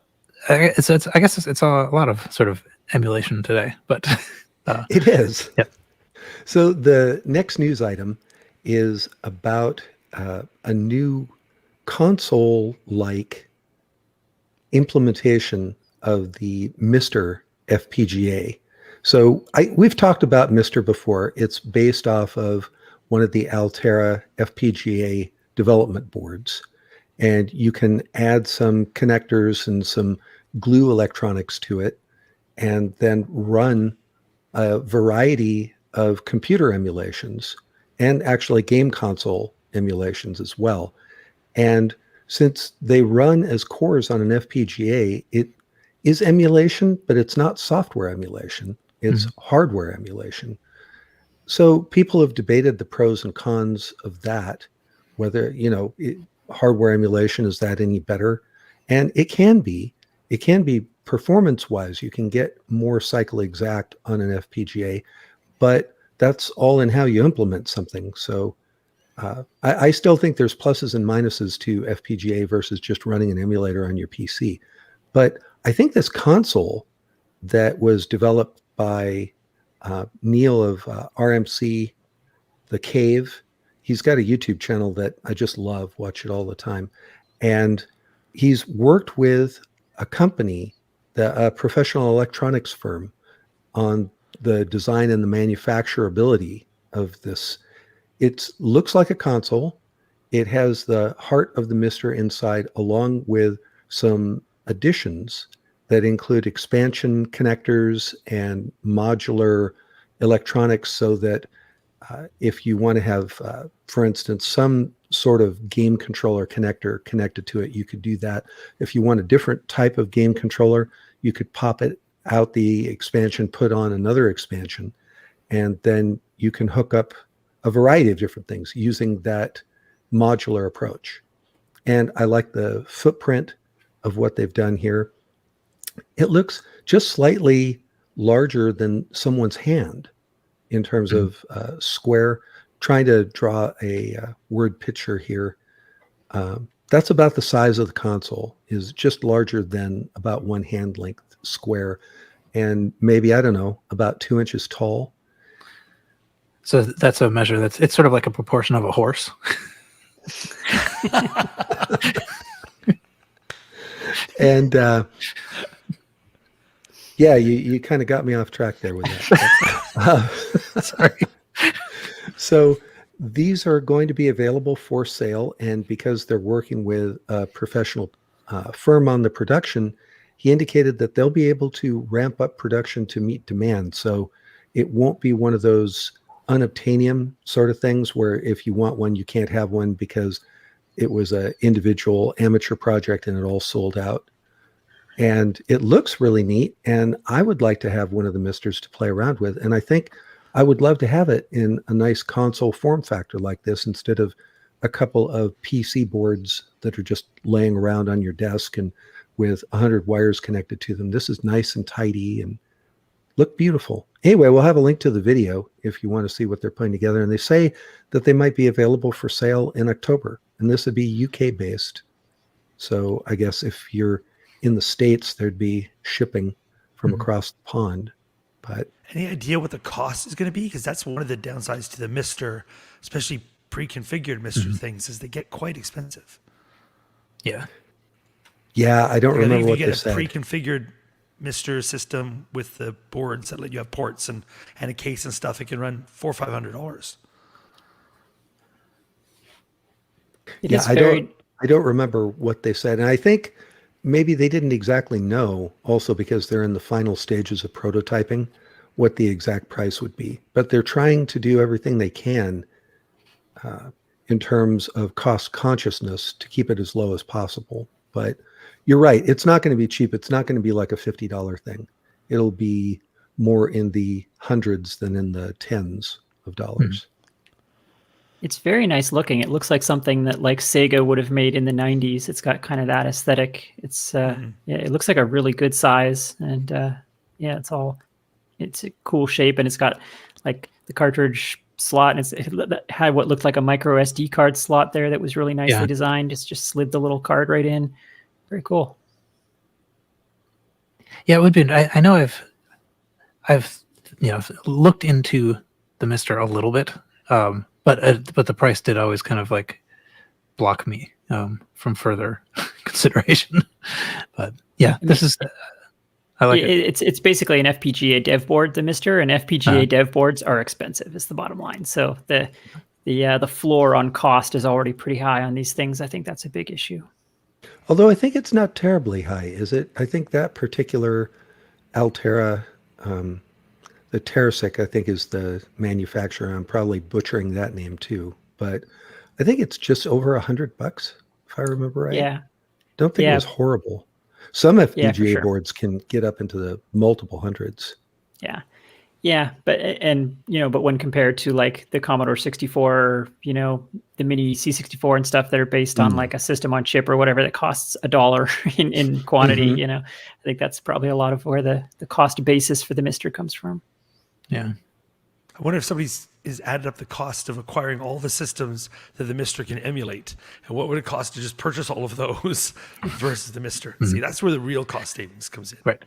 guess it's a lot of sort of emulation today, but it is. Yeah. So the next news item is about a new console-like implementation of the MiSTer FPGA. So we've talked about MiSTer before. It's based off of one of the Altera FPGA development boards, and you can add some connectors and some glue electronics to it, and then run a variety of computer emulations and actually game console emulations as well. And since they run as cores on an FPGA, it is emulation, but it's not software emulation. It's hardware emulation. So people have debated the pros and cons of that, whether, hardware emulation, is that any better? And it can be performance-wise. You can get more cycle exact on an FPGA, but that's all in how you implement something. So I still think there's pluses and minuses to FPGA versus just running an emulator on your PC. But I think this console that was developed by Neil of RMC, The Cave, he's got a YouTube channel that I just love, watch it all the time. And he's worked with a company, a professional electronics firm, on the design and the manufacturability of this. It looks like a console. It has the heart of the MiSTer inside, along with some additions that include expansion connectors and modular electronics, so that if you want to have, for instance, some sort of game controller connector connected to it, you could do that. If you want a different type of game controller, you could pop it out the expansion, put on another expansion, and then you can hook up a variety of different things using that modular approach. And I like the footprint of what they've done here. It looks just slightly larger than someone's hand in terms of square. Trying to draw a word picture here. That's about the size of the console, is just larger than about one hand length square, and maybe, I don't know, about 2 inches tall. So that's a measure it's sort of like a proportion of a horse. And yeah, you kind of got me off track there with that. Sorry. So these are going to be available for sale, and because they're working with a professional firm on the production, he indicated that they'll be able to ramp up production to meet demand. So it won't be one of those unobtainium sort of things where if you want one, you can't have one because it was an individual amateur project and it all sold out. And it looks really neat, and I would like to have one of the MiSTers to play around with. And I think I would love to have it in a nice console form factor like this, instead of a couple of PC boards that are just laying around on your desk and with 100 wires connected to them. This is nice and tidy and look beautiful. Anyway, we'll have a link to the video if you want to see what they're putting together. And they say that they might be available for sale in October, and this would be UK based. So I guess if you're in the States, there'd be shipping from across the pond. But any idea what the cost is going to be? Because that's one of the downsides to the MiSTer, especially pre-configured MiSTer things, is they get quite expensive. Yeah. Yeah, I don't Like, I think remember if you what get they a said. pre-configured Mister system with the boards that let you have ports and a case and stuff, it can run $400 or $500. It Yeah, is very I don't remember what they said. And I think maybe they didn't exactly know also because they're in the final stages of prototyping what the exact price would be. But they're trying to do everything they can in terms of cost consciousness to keep it as low as possible. But you're right, it's not going to be cheap. It's not going to be like a $50 thing. It'll be more in the hundreds than in the tens of dollars. It's very nice looking. It looks like something that like Sega would have made in the 90s. It's got kind of that aesthetic. It's yeah, it looks like a really good size, and yeah, it's a cool shape, and it's got like the cartridge slot, and it had what looked like a micro SD card slot there that was really nicely designed. It's just slid the little card right in. Very cool. Yeah, it would be. I know I've looked into the Mister a little bit, but the price did always kind of like block me from further consideration. But yeah, this is I like it. It's basically an FPGA dev board, the Mister, and FPGA dev boards are expensive. Is the bottom line. So the floor on cost is already pretty high on these things. I think that's a big issue. Although I think it's not terribly high, is it? I think that particular Altera, the Terasic, I think is the manufacturer. I'm probably butchering that name too, but I think it's just over $100, if I remember right. Yeah. Don't think it was horrible. Some FPGA sure. boards can get up into the multiple hundreds. Yeah. Yeah, but when compared to like the Commodore 64, the mini C64 and stuff that are based on like a system on chip or whatever that costs $1 in quantity, I think that's probably a lot of where the cost basis for the Mister comes from. Yeah. I wonder if somebody's added up the cost of acquiring all the systems that the Mister can emulate, and what would it cost to just purchase all of those versus the Mister? See, that's where the real cost savings comes in. Right.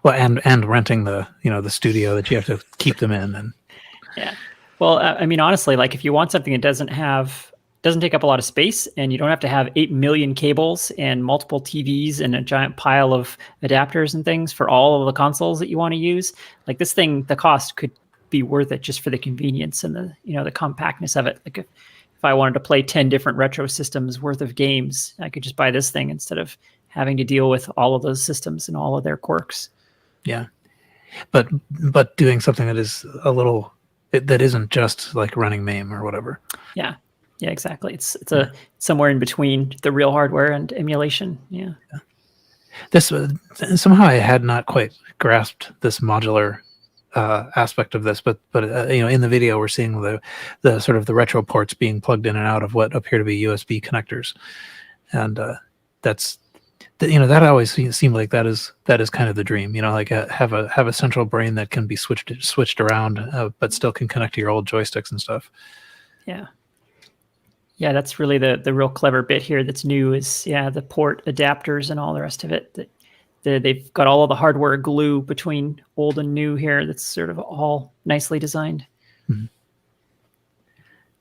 Well, and renting the the studio that you have to keep them in, and yeah. Well, I mean, honestly, like if you want something that doesn't take up a lot of space, and you don't have to have 8 million cables and multiple TVs and a giant pile of adapters and things for all of the consoles that you want to use, like this thing, the cost could be worth it just for the convenience and the the compactness of it. Like if I wanted to play 10 different retro systems worth of games, I could just buy this thing instead of having to deal with all of those systems and all of their quirks. Yeah, but doing something that is a little that isn't just like running MAME or whatever. Yeah, exactly. It's somewhere in between the real hardware and emulation. Yeah. This somehow I had not quite grasped this modular aspect of this, but in the video we're seeing the sort of the retro ports being plugged in and out of what appear to be USB connectors, and that's. That always seemed like that is kind of the dream. Like have a central brain that can be switched around, but still can connect to your old joysticks and stuff. Yeah, that's really the real clever bit here. That's new is the port adapters and all the rest of it. They've got all of the hardware glue between old and new here. That's sort of all nicely designed. Mm-hmm.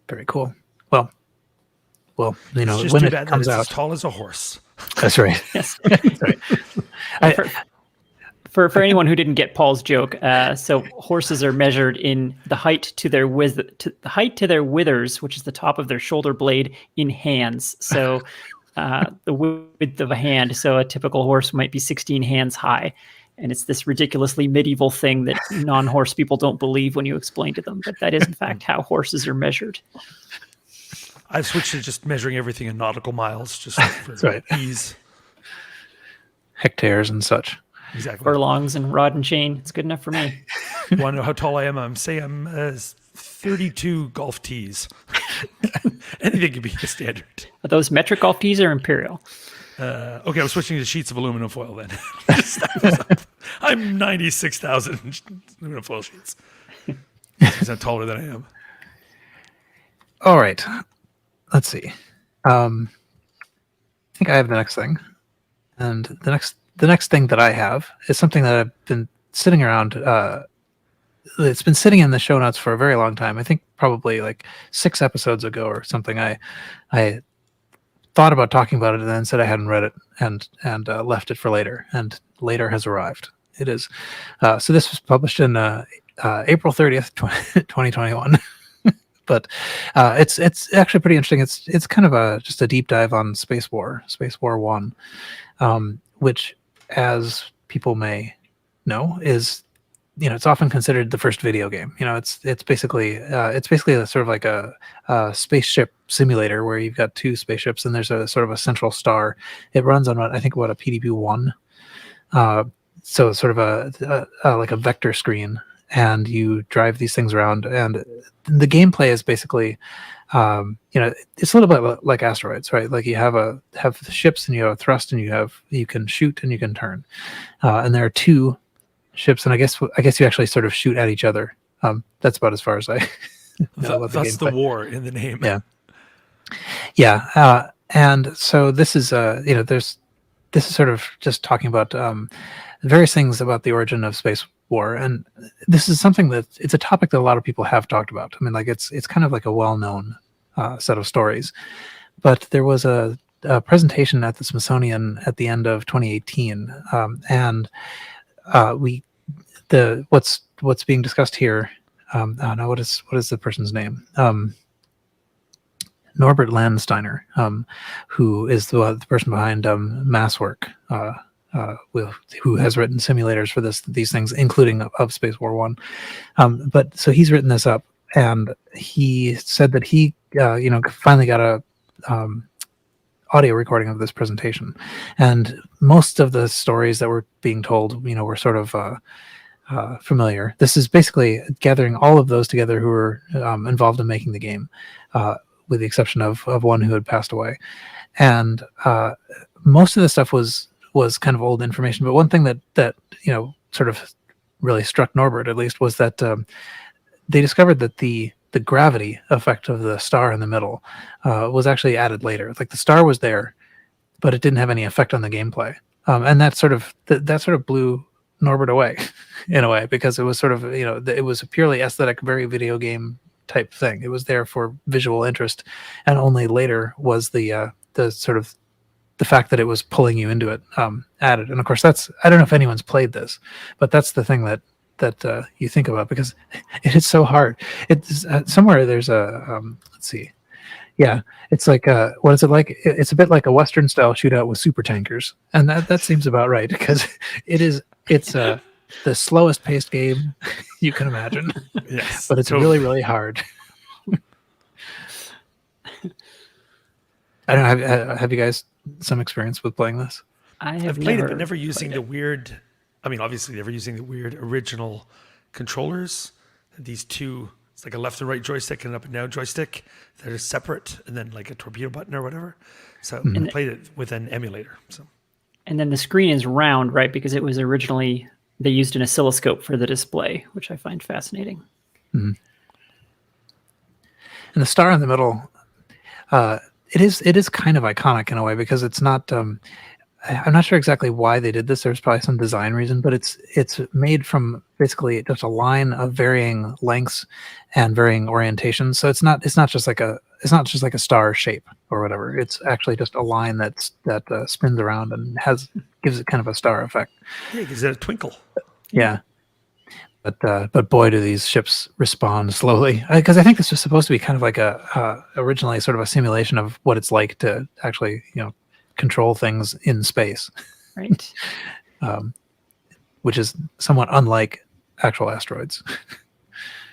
Very cool. Well, it's just when too it bad comes that it's out, as tall as a horse. That's right. Yes. That's right. For anyone who didn't get Paul's joke, so horses are measured in the height to their withers, which is the top of their shoulder blade, in hands. So the width of a hand. So a typical horse might be 16 hands high. And it's this ridiculously medieval thing that non-horse people don't believe when you explain to them. But that is, in fact, how horses are measured. I've switched to just measuring everything in nautical miles, just for ease. Hectares and such. Exactly. Furlongs and rod and chain. It's good enough for me. Want to know how tall I am? I'm 32 golf tees. Anything can be the standard. Are those metric golf tees or imperial? Okay, I'm switching to sheets of aluminum foil then. I'm 96,000 aluminum foil sheets. Because I'm taller than I am. All right. Let's see. I think I have the next thing. And the next thing that I have is something that I've been sitting around. It's been sitting in the show notes for a very long time. I think probably like 6 episodes ago or something. I thought about talking about it and then said I hadn't read it and left it for later. And later has arrived. It is. So this was published in April 30th, 2021. But it's actually pretty interesting. It's kind of just a deep dive on Space War 1, which, as people may know, is, it's often considered the first video game. It's basically a sort of like a spaceship simulator where you've got two spaceships and there's a sort of a central star. It runs on a PDB-1, so it's sort of a like a vector screen, and you drive these things around. And the gameplay is basically, it's a little bit like asteroids, right? Like you have ships and you have a thrust, and you can shoot and you can turn, and there are two ships, and I guess you actually sort of shoot at each other. That's about as far as I know about the That's the gameplay. war in the name. Yeah. And so this is this is sort of just talking about various things about the origin of space war, and this is something it's a topic that a lot of people have talked about. I mean, like it's kind of like a well-known set of stories. But there was a presentation at the Smithsonian at the end of 2018, and what's being discussed here. What is the person's name? Norbert Landsteiner, who is the person behind Masswork, who has written simulators for these things, including of Space War 1. But so he's written this up, and he said that he finally got a audio recording of this presentation, and most of the stories that were being told, were sort of familiar. This is basically gathering all of those together who were involved in making the game, with the exception of one who had passed away. And most of the stuff was kind of old information. But one thing that sort of really struck Norbert, at least, was that they discovered that the gravity effect of the star in the middle was actually added later. Like the star was there, but it didn't have any effect on the gameplay. And that sort of blew Norbert away in a way, because it was sort of, it was a purely aesthetic, very video game type thing. It was there for visual interest, and only later was the sort of the fact that it was pulling you into it added. And of course, I don't know if anyone's played this, but that's the thing that you think about, because it is so hard. It's somewhere there's a let's see, yeah, it's like what is it like? It's a bit like a Western style shootout with super tankers, and that seems about right, because it's the slowest paced game you can imagine. Yes, but it's totally. really, really hard. I don't know. Have you guys some experience with playing this? I've played it, but never using the weird. I mean, obviously, never using the weird original controllers. These two, it's like a left and right joystick and an up and down joystick that are separate, and then like a torpedo button or whatever. So I played it with an emulator. So, and then the screen is round, right? Because it was originally, they used an oscilloscope for the display, which I find fascinating. Mm-hmm. And the star in the middle, it is kind of iconic in a way, because it's not. I'm not sure exactly why they did this. There's probably some design reason, but it's made from basically just a line of varying lengths and varying orientations. So it's not just like a star shape or whatever. It's actually just a line that spins around and gives it kind of a star effect. yeah, gives it a twinkle. Yeah. But boy, do these ships respond slowly. Because I think this was supposed to be kind of like originally sort of a simulation of what it's like to actually, control things in space. Right. Which is somewhat unlike actual asteroids.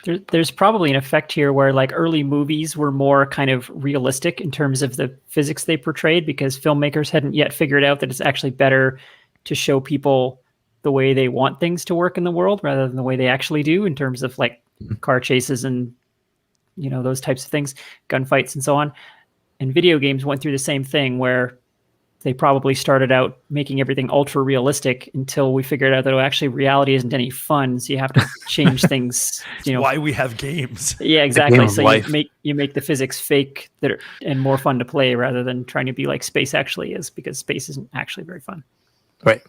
There's probably an effect here where like early movies were more kind of realistic in terms of the physics they portrayed, because filmmakers hadn't yet figured out that it's actually better to show people the way they want things to work in the world rather than the way they actually do, in terms of like car chases and, those types of things, gunfights and so on. And video games went through the same thing, where they probably started out making everything ultra realistic until we figured out that actually reality isn't any fun. So you have to change things. Why we have games. Yeah, exactly. So life. you make the physics fake and more fun to play, rather than trying to be like space actually is, because space isn't actually very fun. Right.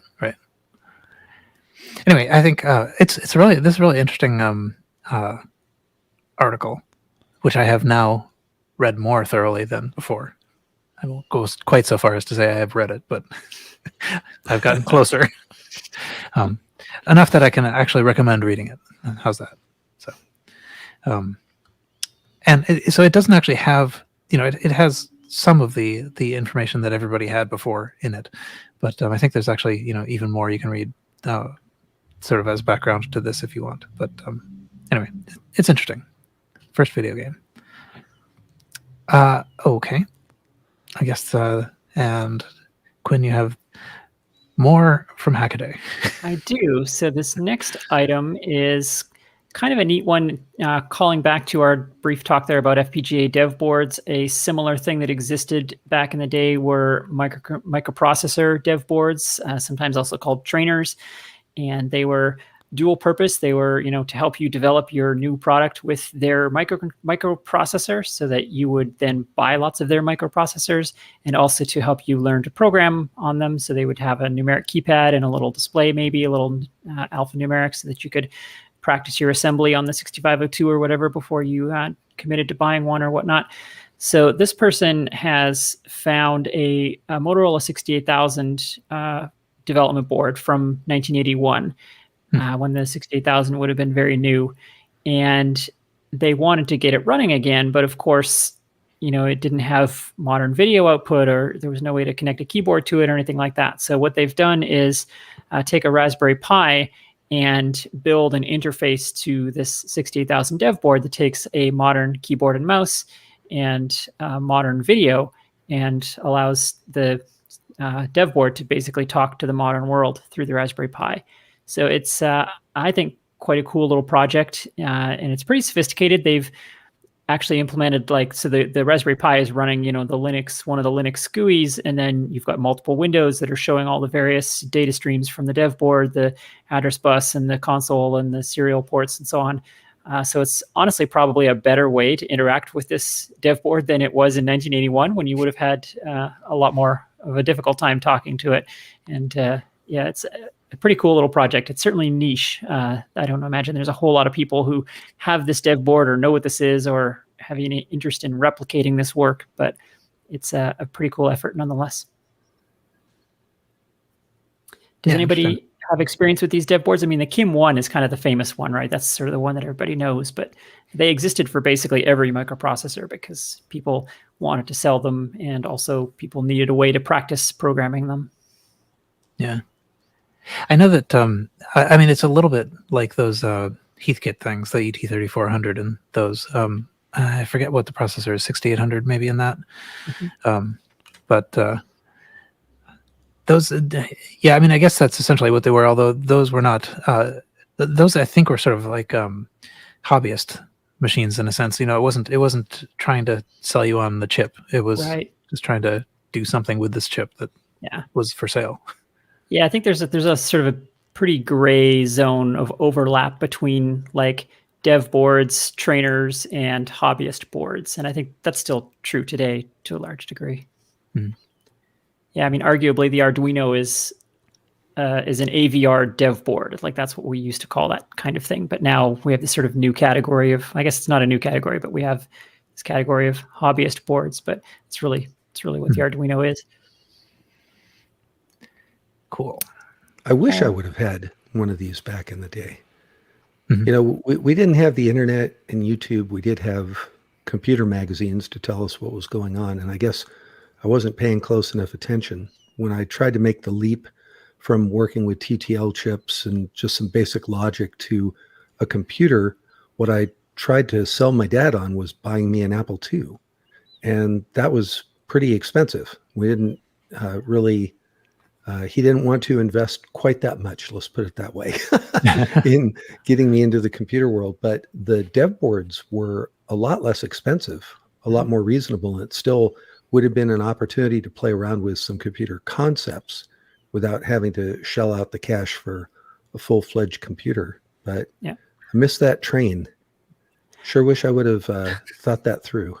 Anyway, I think this is a really interesting article, which I have now read more thoroughly than before. I won't go quite so far as to say I have read it, but I've gotten closer. Enough that I can actually recommend reading it. How's that? So, so it doesn't actually have, it has some of the information that everybody had before in it, but I think there's actually, even more you can read sort of as background to this if you want. But anyway, it's interesting. First video game. Okay. I guess, and Quinn, you have more from Hackaday. I do. So this next item is kind of a neat one, calling back to our brief talk there about FPGA dev boards. A similar thing that existed back in the day were microprocessor dev boards, sometimes also called trainers, and they were dual purpose. They were, to help you develop your new product with their microprocessor, so that you would then buy lots of their microprocessors, and also to help you learn to program on them. So they would have a numeric keypad and a little display, maybe a little alphanumeric, so that you could practice your assembly on the 6502 or whatever before you committed to buying one or whatnot. So this person has found a Motorola 68000 development board from 1981. When the 68000 would have been very new, and they wanted to get it running again, but of course, it didn't have modern video output, or there was no way to connect a keyboard to it or anything like that. So what they've done is take a Raspberry Pi and build an interface to this 68000 dev board that takes a modern keyboard and mouse and modern video, and allows the dev board to basically talk to the modern world through the Raspberry Pi. So it's, I think, quite a cool little project, and it's pretty sophisticated. They've actually implemented, so the Raspberry Pi is running, one of the Linux GUIs, and then you've got multiple windows that are showing all the various data streams from the dev board, the address bus and the console and the serial ports and so on. So it's honestly probably a better way to interact with this dev board than it was in 1981, when you would have had a lot more of a difficult time talking to it. And yeah, it's a pretty cool little project. It's certainly niche. I don't imagine there's a whole lot of people who have this dev board or know what this is or have any interest in replicating this work, but it's a pretty cool effort nonetheless. Does anybody have experience with these dev boards? I mean, the Kim 1 is kind of the famous one, right? That's sort of the one that everybody knows, but they existed for basically every microprocessor because people wanted to sell them, and also people needed a way to practice programming them. Yeah. I know that, I mean, it's a little bit like those Heathkit things, the ET3400 and those. I forget what the processor is, 6800 maybe in that. Mm-hmm. But those, yeah, I mean, I guess that's essentially what they were, although those were not, those I think were sort of like hobbyist machines in a sense. It wasn't trying to sell you on the chip. It was just trying to do something with this chip that was for sale. Yeah, I think there's a sort of a pretty gray zone of overlap between dev boards, trainers, and hobbyist boards, and I think that's still true today to a large degree. Mm-hmm. Yeah, I mean, arguably the Arduino is an AVR dev board. That's what we used to call that kind of thing. But now we have this sort of new category of, I guess it's not a new category, but we have this category of hobbyist boards. But it's really what the Arduino is. Cool. I wish I would have had one of these back in the day. Mm-hmm. We didn't have the internet and YouTube. We did have computer magazines to tell us what was going on. And I guess I wasn't paying close enough attention when I tried to make the leap from working with TTL chips and just some basic logic to a computer. What I tried to sell my dad on was buying me an Apple II. And that was pretty expensive. We didn't really... he didn't want to invest quite that much, let's put it that way, in getting me into the computer world. But the dev boards were a lot less expensive, a lot more reasonable, and it still would have been an opportunity to play around with some computer concepts without having to shell out the cash for a full-fledged computer. But I missed that train. Sure wish I would have thought that through.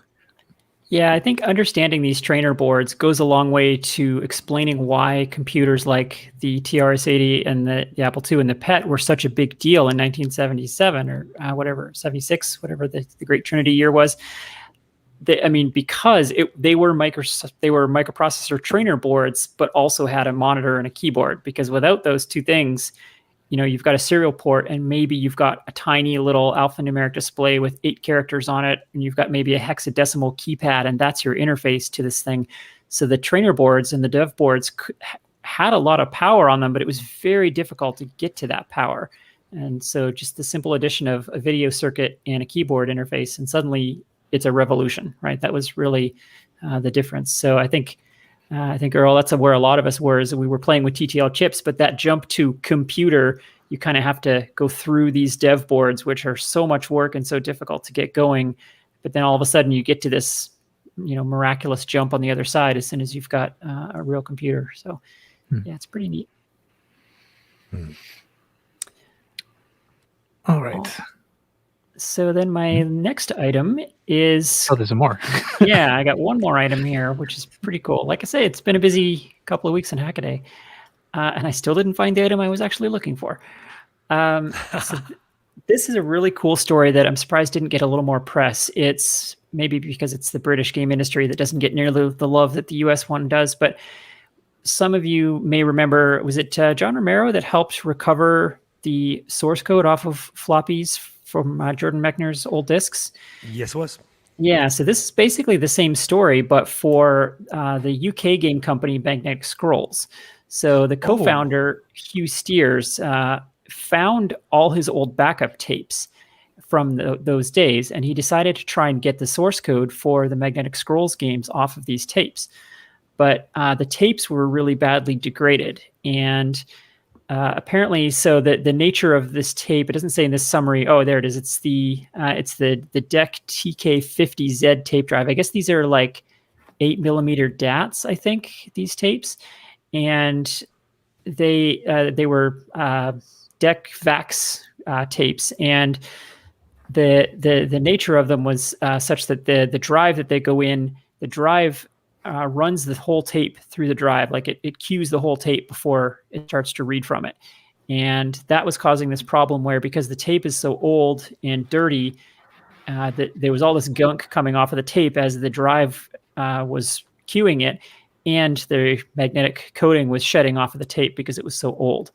Yeah, I think understanding these trainer boards goes a long way to explaining why computers like the TRS-80 and the Apple II and the PET were such a big deal in 1977 or 76, whatever the Great Trinity year was. because they were microprocessor trainer boards, but also had a monitor and a keyboard. Because without those two things, you've got a serial port, and maybe you've got a tiny little alphanumeric display with 8 characters on it, and you've got maybe a hexadecimal keypad, and that's your interface to this thing. So the trainer boards and the dev boards had a lot of power on them, but it was very difficult to get to that power. And so just the simple addition of a video circuit and a keyboard interface, and suddenly it's a revolution, right? That was really the difference. So I think, Earl, that's where a lot of us were, is we were playing with TTL chips, but that jump to computer, you kind of have to go through these dev boards, which are so much work and so difficult to get going. But then all of a sudden you get to this, miraculous jump on the other side as soon as you've got a real computer. So yeah, it's pretty neat. All right. So then my next item is... Oh, there's more. Yeah, I got one more item here, which is pretty cool. Like I say, it's been a busy couple of weeks in Hackaday, and I still didn't find the item I was actually looking for. So this is a really cool story that I'm surprised didn't get a little more press. It's maybe because it's the British game industry that doesn't get nearly the love that the US one does, but some of you may remember, was it John Romero that helped recover the source code off of floppies from Jordan Mechner's old discs? Yes, it was. Yeah, so this is basically the same story, but for the UK game company Magnetic Scrolls. So the co-founder, Hugh Steers, found all his old backup tapes from those days, and he decided to try and get the source code for the Magnetic Scrolls games off of these tapes. But the tapes were really badly degraded, and apparently, so the nature of this tape, it doesn't say in this summary. Oh, there it is. It's the DEC TK50Z tape drive. I guess these are like 8mm DATs. I think these tapes, and they were DEC VAX tapes, and the nature of them was such that the drive that they go in, the drive runs the whole tape through the drive. Like it queues the whole tape before it starts to read from it. And that was causing this problem where, because the tape is so old and dirty, that there was all this gunk coming off of the tape as the drive was queuing it, and the magnetic coating was shedding off of the tape because it was so old.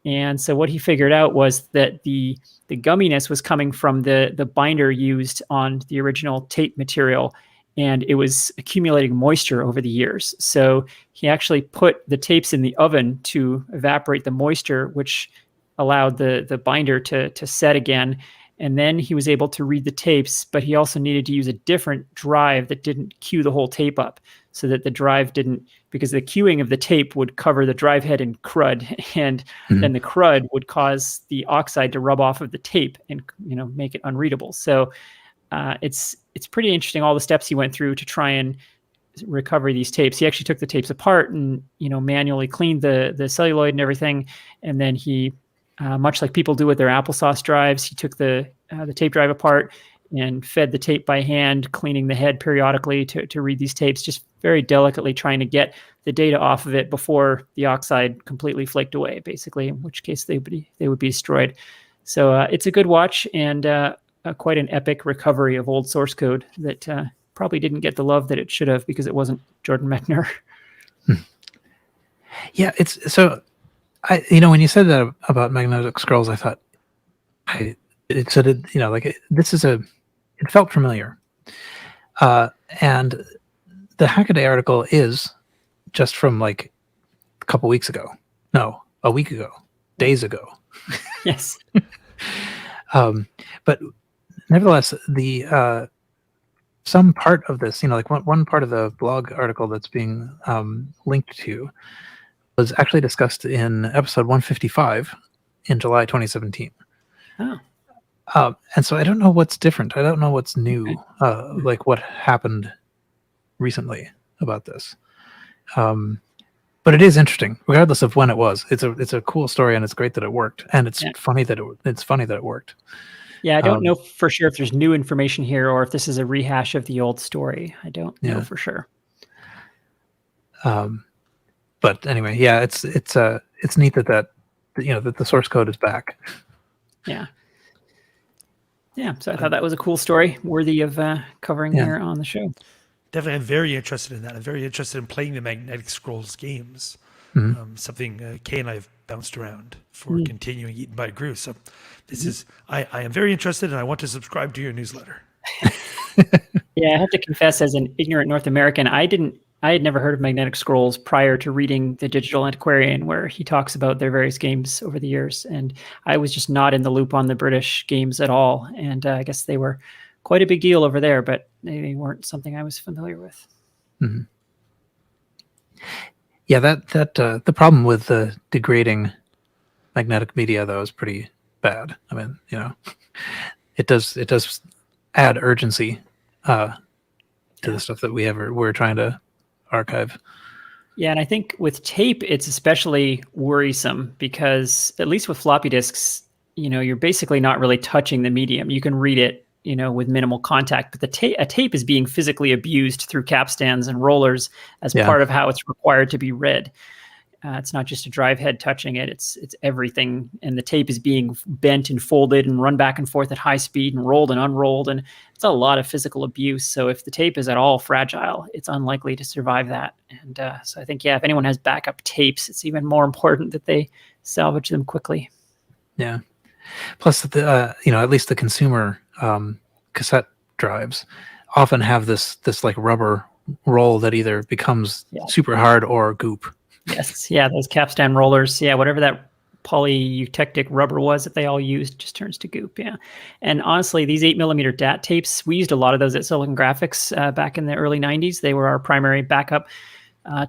And so what he figured out was that the gumminess was coming from the binder used on the original tape material, and it was accumulating moisture over the years. So he actually put the tapes in the oven to evaporate the moisture, which allowed the binder to set again. And then he was able to read the tapes, but he also needed to use a different drive that didn't queue the whole tape up, so that the drive didn't, because the queuing of the tape would cover the drive head in crud, and then the crud would cause the oxide to rub off of the tape and make it unreadable. So it's pretty interesting, all the steps he went through to try and recover these tapes. He actually took the tapes apart and manually cleaned the celluloid and everything, and then he much like people do with their applesauce drives, he took the tape drive apart and fed the tape by hand, cleaning the head periodically to read these tapes, just very delicately trying to get the data off of it before the oxide completely flaked away, basically, in which case they would be destroyed. So it's a good watch, and quite an epic recovery of old source code that probably didn't get the love that it should have because it wasn't Jordan Mechner. Yeah, it's so. When you said that about Magnetic Scrolls, I thought, it felt familiar. And the Hackaday article is just from like a couple weeks ago. No, a week ago, days ago. Yes. But nevertheless, the some part of this, like one part of the blog article that's being linked to was actually discussed in episode 155 in July 2017. Oh. And so I don't know what's different. I don't know what's new, like what happened recently about this. But it is interesting, regardless of when it was. It's a cool story, and it's great that it worked, and it's funny that it worked. Yeah, I don't know for sure if there's new information here or if this is a rehash of the old story. I don't know for sure. But anyway, yeah, it's neat that the source code is back. Yeah. Yeah, so I thought that was a cool story, worthy of covering Yeah. here on the show. Definitely, I'm very interested in that. I'm very interested in playing the Magnetic Scrolls games. Something Kay and I have bounced around for continuing Eaten by Gru. So this is, I am very interested, and I want to subscribe to your newsletter. Yeah, I have to confess, as an ignorant North American, I had never heard of Magnetic Scrolls prior to reading the Digital Antiquarian, where he talks about their various games over the years. And I was just not in the loop on the British games at all. And I guess they were quite a big deal over there, but they weren't something I was familiar with. Mm-hmm. Yeah, that the problem with the degrading magnetic media, though, is pretty bad. I mean, it does add urgency to the stuff that we're trying to archive. Yeah, and I think with tape, it's especially worrisome because at least with floppy disks, you're basically not really touching the medium. You can read it, with minimal contact, but a tape is being physically abused through capstans and rollers as part of how it's required to be read. It's not just a drive head touching it; it's everything, and the tape is being bent and folded and run back and forth at high speed and rolled and unrolled, and it's a lot of physical abuse. So if the tape is at all fragile, it's unlikely to survive that. And so I think, if anyone has backup tapes, it's even more important that they salvage them quickly. Yeah. Plus, at least the consumer cassette drives often have this like rubber roll that either becomes super hard or goop. Yes, yeah, those capstan rollers, whatever that polyeutectic rubber was that they all used just turns to goop. Yeah, and honestly, these 8mm DAT tapes, we used a lot of those at Silicon Graphics back in the early '90s. They were our primary backup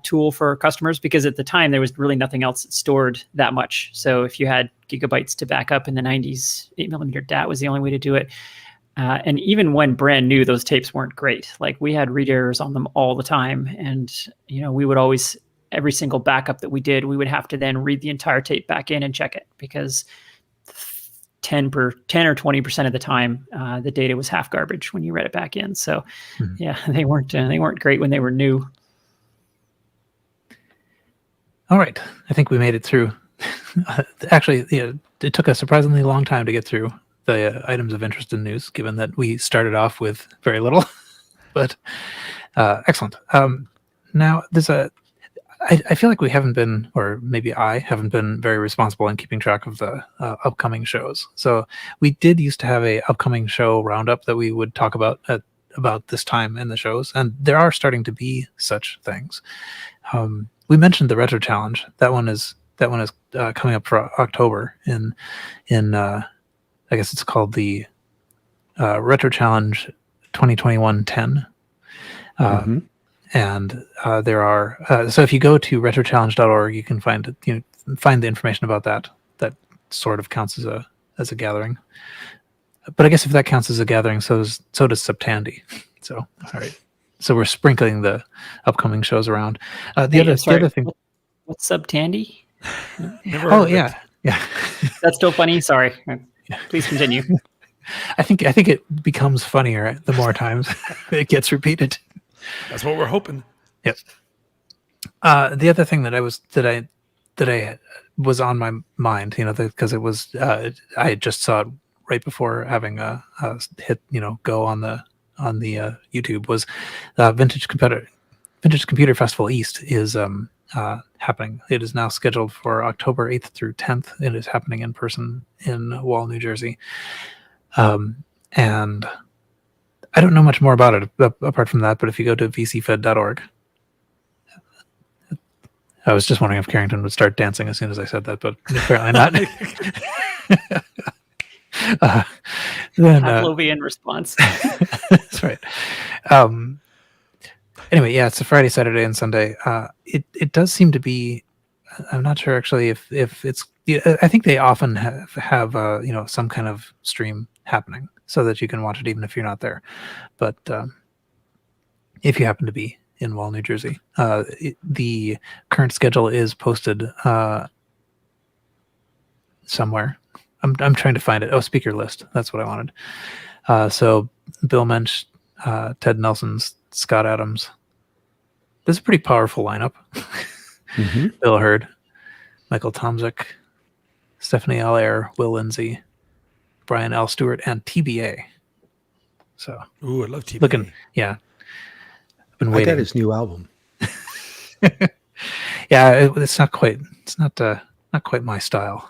tool for customers because at the time there was really nothing else that stored that much. So if you had gigabytes to back up in the '90s, 8mm DAT was the only way to do it. And even when brand new, those tapes weren't great. Like we had read errors on them all the time, and we would always, every single backup that we did, we would have to then read the entire tape back in and check it because 10 or 20% of the time, the data was half garbage when you read it back in. So they weren't great when they were new. All right, I think we made it through. Actually, it took a surprisingly long time to get through the items of interest in news, given that we started off with very little. But excellent. Now there's I feel like we haven't been, or maybe I haven't been very responsible in keeping track of the upcoming shows. So we did used to have a upcoming show roundup that we would talk about about this time in the shows, and there are starting to be such things. We mentioned the Retro Challenge. That one is coming up for October in I guess it's called the Retro Challenge 2021-10. And there are so if you go to retrochallenge.org, you can find the information about that. That sort of counts as a gathering. But I guess if that counts as a gathering, so does Septandi. So all right. So we're sprinkling the upcoming shows around. The other thing. What's Septandi? Oh yeah. That's still funny. Sorry. Please continue. I think it becomes funnier the more times it gets repeated. That's what we're hoping. Yep. The other thing that I was on my mind, because it was I had just saw it right before having hit go on the YouTube, was Vintage Computer Festival East is happening. It is now scheduled for October 8th through 10th. It is happening in person in Wall, New Jersey. And I don't know much more about it apart from that, but if you go to vcfed.org, I was just wondering if Carrington would start dancing as soon as I said that, but apparently not. Pavlovian response. That's right. Anyway, yeah, it's a Friday, Saturday, and Sunday. It does seem to be. I'm not sure actually if it's. I think they often have some kind of stream happening so that you can watch it even if you're not there. But if you happen to be in Wall, New Jersey, the current schedule is posted somewhere. I'm trying to find it. Oh, speaker list. That's what I wanted. So Bill Mensch, Ted Nelson's, Scott Adams. This is a pretty powerful lineup. Bill Hurd, Michael Tomzik, Stephanie Allaire, Will Lindsay, Brian L. Stewart, and TBA. So Ooh, I love TBA. looking, yeah. I've been I waiting. got his new album. Yeah, it's not quite. It's not quite my style.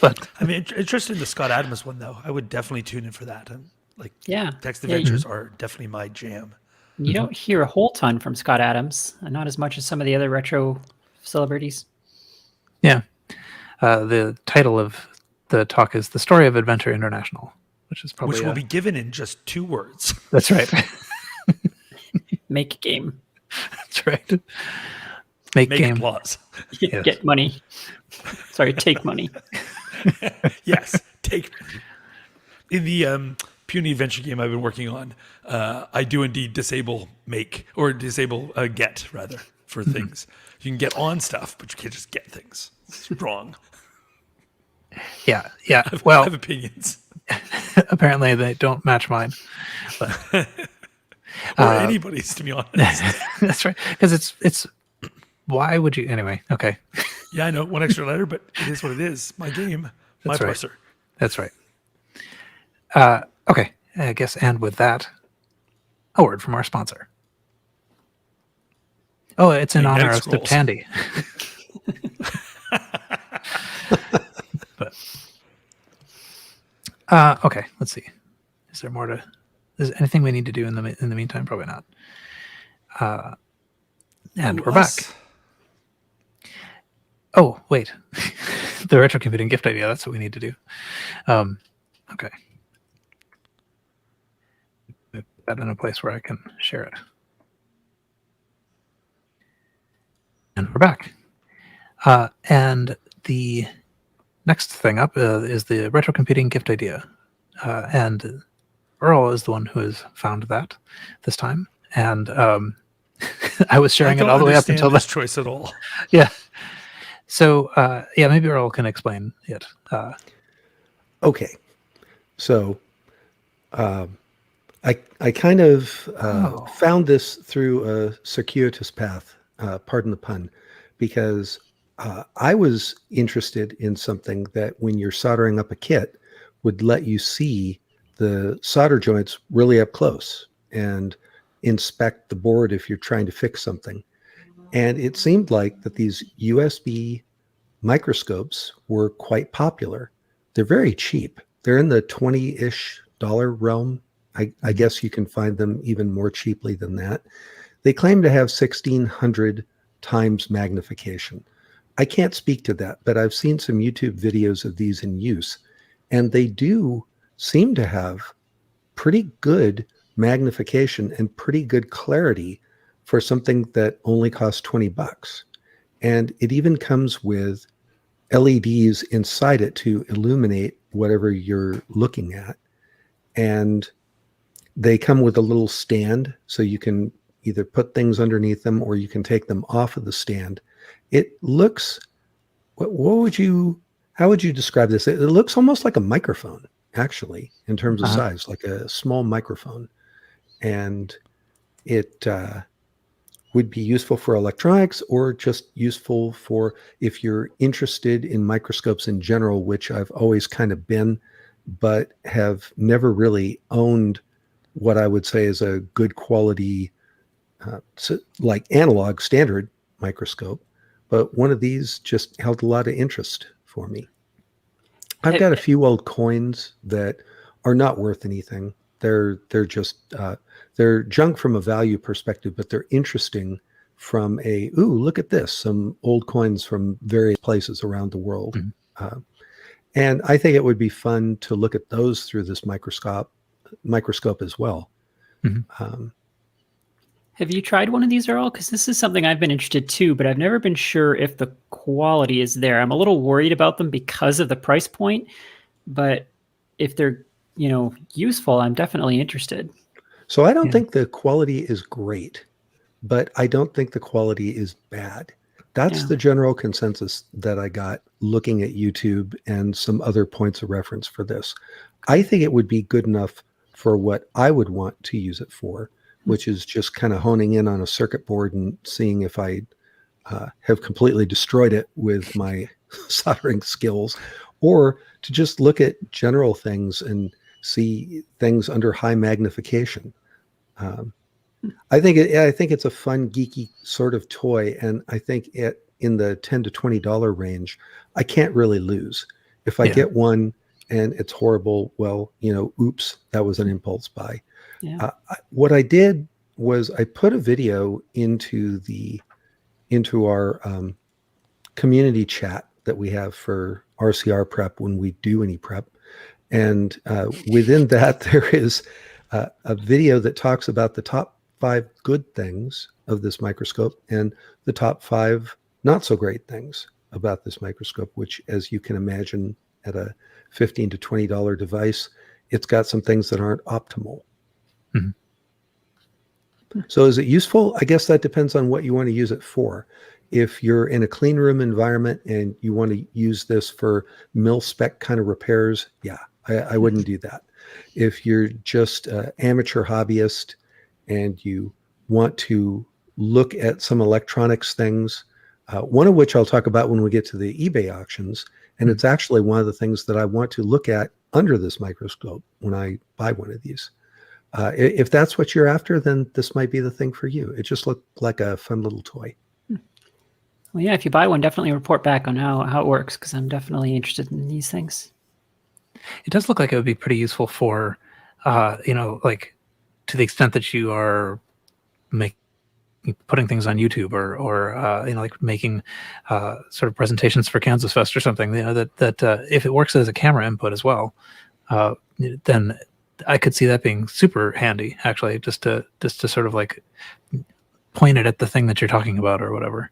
But I'm interested in the Scott Adams one though. I would definitely tune in for that. And like, Yeah. text Yeah, adventures are definitely my jam. You don't hear a whole ton from Scott Adams, not as much as some of the other retro celebrities. yeah, the title of the talk is "The Story of Adventure International," which is probably Which will be given in just 2 words. That's right. Make game. That's right. Make game. applause. Yes. Get money. Sorry, take money. Yes, take. In the puny adventure game I've been working on, I do indeed disable get rather for things. You can get on stuff, but you can't just get things. It's wrong. Yeah. I Well, have opinions. apparently they don't match mine. But Or anybody's, to be honest. that's right. Because it's. Why would you anyway? Okay. Yeah, I know, 1 extra letter, but it is what it is. My game, my That's right. parser. That's right. Okay. I guess, and with that, a word from our sponsor. Oh, it's in honor of Scrolls. Septandi. But okay, let's see. Is there more to? Is there anything we need to do in the meantime? Probably not. And we're back. Oh, wait. The retrocomputing gift idea. That's what we need to do. Okay. Put that in a place where I can share it. And we're back. And the next thing up is the retrocomputing gift idea. And Earl is the one who has found that this time. And I was sharing it all the way up until this choice at all. Yeah. So, maybe Earl can explain it. Okay. So I kind of found this through a circuitous path, pardon the pun, because I was interested in something that when you're soldering up a kit would let you see the solder joints really up close and inspect the board if you're trying to fix something. And it seemed like that these USB microscopes were quite popular. They're very cheap. They're in the $20-ish realm. I guess you can find them even more cheaply than that. They claim to have 1600 times magnification. I can't speak to that, but I've seen some YouTube videos of these in use, and they do seem to have pretty good magnification and pretty good clarity for something that only costs $20. And it even comes with LEDs inside it to illuminate whatever you're looking at. And they come with a little stand, so you can either put things underneath them or you can take them off of the stand. It looks, how would you describe this? It looks almost like a microphone, actually, in terms of size, like a small microphone. And it would be useful for electronics or just useful for if you're interested in microscopes in general, which I've always kind of been, but have never really owned what I would say is a good quality, like analog standard microscope. But one of these just held a lot of interest for me. I've got a few old coins that are not worth anything. They're just they're junk from a value perspective, but they're interesting from look at this, some old coins from various places around the world. Mm-hmm. And I think it would be fun to look at those through this microscope as well. Mm-hmm. Have you tried one of these, Earl? Because this is something I've been interested too, but I've never been sure if the quality is there. I'm a little worried about them because of the price point, but if they're, useful, I'm definitely interested. So I don't think the quality is great, but I don't think the quality is bad. That's the general consensus that I got looking at YouTube and some other points of reference for this. I think it would be good enough for what I would want to use it for, which is just kind of honing in on a circuit board and seeing if I have completely destroyed it with my soldering skills, or to just look at general things and see things under high magnification. I think it's a fun, geeky sort of toy, and I think in the $10 to $20 range, I can't really lose. If I get one and it's horrible, well, oops, that was an impulse buy. Yeah. What I did was I put a video into our community chat that we have for RCR prep when we do any prep, and within that there is a video that talks about the top 5 good things of this microscope and the top 5 not so great things about this microscope, which, as you can imagine, at a $15 to $20 device, it's got some things that aren't optimal. Mm-hmm. So is it useful? I guess that depends on what you want to use it for. If you're in a clean room environment and you want to use this for mil-spec kind of repairs, yeah, I wouldn't do that. If you're just an amateur hobbyist and you want to look at some electronics things, one of which I'll talk about when we get to the eBay auctions, and it's actually one of the things that I want to look at under this microscope when I buy one of these. If that's what you're after, then this might be the thing for you. It just looked like a fun little toy. Well, yeah, if you buy one, definitely report back on how it works, because I'm definitely interested in these things. It does look like it would be pretty useful for, like, to the extent that you are putting things on YouTube or like making sort of presentations for Kansas Fest or something. That if it works as a camera input as well, then I could see that being super handy, actually, just to sort of like point it at the thing that you're talking about or whatever.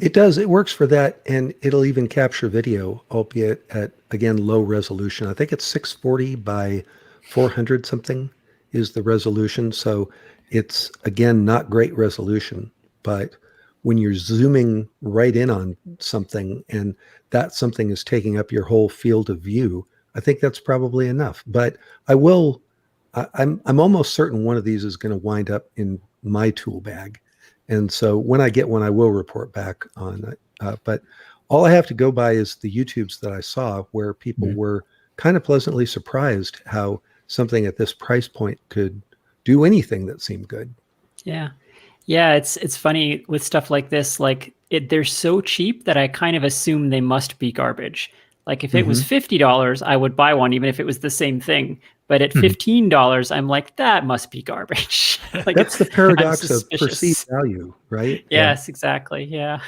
It does. It works for that, and it'll even capture video, albeit at, again, low resolution. I think it's 640 by 400 something is the resolution. So it's, again, not great resolution, but when you're zooming right in on something and that something is taking up your whole field of view, I think that's probably enough. But I'm almost certain one of these is going to wind up in my tool bag. And so when I get one, I will report back on it. But all I have to go by is the YouTubes that I saw where people were kind of pleasantly surprised how something at this price point could do anything that seemed good. Yeah. Yeah, it's funny with stuff like this, like they're so cheap that I kind of assume they must be garbage. Like if it was $50, I would buy one, even if it was the same thing. But at $15, I'm like, that must be garbage. Like that's the paradox of suspicious. perceived value, right? Yes, exactly. Yeah.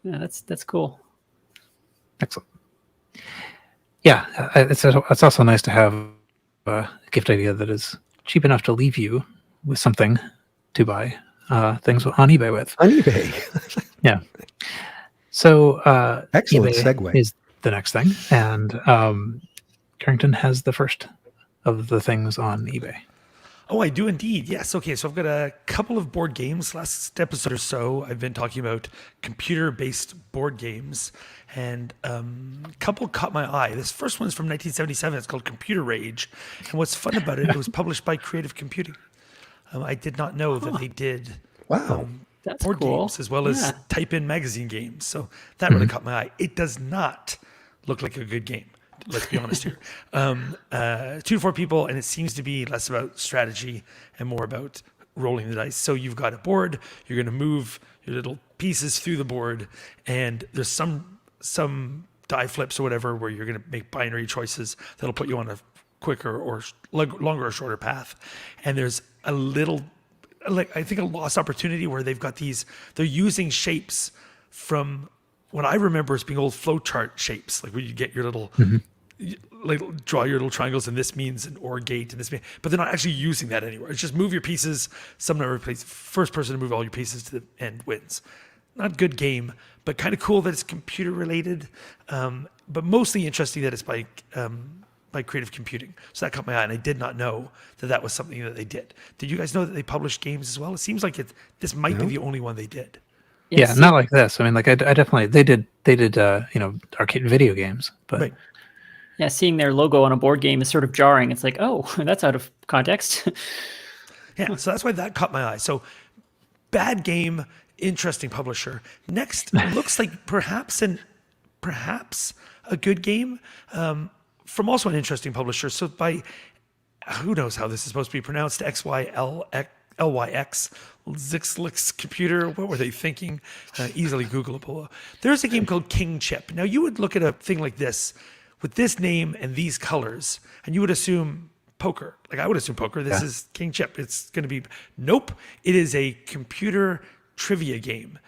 Yeah, that's cool. Excellent. Yeah, it's also nice to have a gift idea that is cheap enough to leave you with something to buy things on eBay with. On eBay. Yeah. So excellent eBay segue is the next thing, and Carrington has the first of the things on eBay. Oh, I do indeed. Yes. Okay. So I've got a couple of board games. Last episode or so, I've been talking about computer-based board games, and a couple caught my eye. This first one is from 1977. It's called Computer Rage, and what's fun about it, it was published by Creative Computing. I did not know that they did That's board cool. games as well as type-in magazine games. So that really caught my eye. It does not look like a good game. Let's be honest here. 2 to 4 people, and it seems to be less about strategy and more about rolling the dice. So you've got a board, you're going to move your little pieces through the board, and there's some die flips or whatever where you're going to make binary choices that'll put you on a quicker or longer or shorter path. And there's a little, like, I think a lost opportunity where they've got they're using shapes from what I remember as being old flowchart shapes, like where you get your little, like draw your little triangles, and this means an OR gate, and this means, but they're not actually using that anywhere. It's just move your pieces, some number of places. First person to move all your pieces to the end wins. Not good game, but kind of cool that it's computer related, but mostly interesting that it's by Creative Computing. So that caught my eye, and I did not know that was something that they did. Did you guys know that they published games as well? It seems like this might be the only one they did. Yeah, not like this. I mean, like I definitely they did arcade video games, but Right. Yeah, seeing their logo on a board game is sort of jarring. It's like, oh, that's out of context. Yeah, so that's why that caught my eye. So bad game, interesting publisher. Next looks like perhaps a good game from also an interesting publisher. So by, who knows how this is supposed to be pronounced, XYLYX, Zixlix Computer. What were they thinking? Easily Googleable. There's a game called King Chip. Now you would look at a thing like this with this name and these colors, and you would assume poker. Like I would assume poker. This is King Chip. It's going to be, nope. It is a computer trivia game.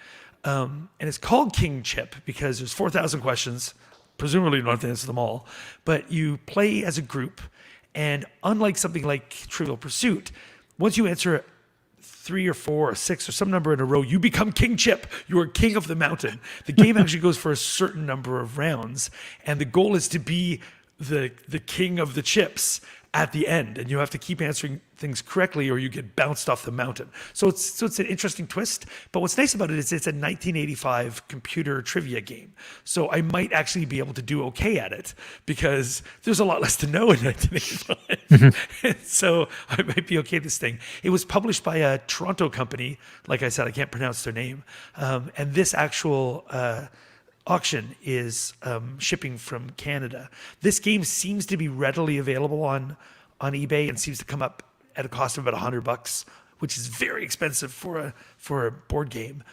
And it's called King Chip because there's 4,000 questions. Presumably you don't have to answer them all. But you play as a group. And unlike something like Trivial Pursuit, once you answer 3 or 4 or 6 or some number in a row, you become King Chip. You are king of the mountain. The game actually goes for a certain number of rounds. And the goal is to be the king of the chips at the end, and you have to keep answering things correctly or you get bounced off the mountain. So it's an interesting twist, but what's nice about it is it's a 1985 computer trivia game. So I might actually be able to do okay at it because there's a lot less to know in 1985. And so I might be okay at this thing. It was published by a Toronto company. Like I said, I can't pronounce their name. And this actual auction is shipping from Canada. This game seems to be readily available on eBay and seems to come up at a cost of about $100, which is very expensive for a board game.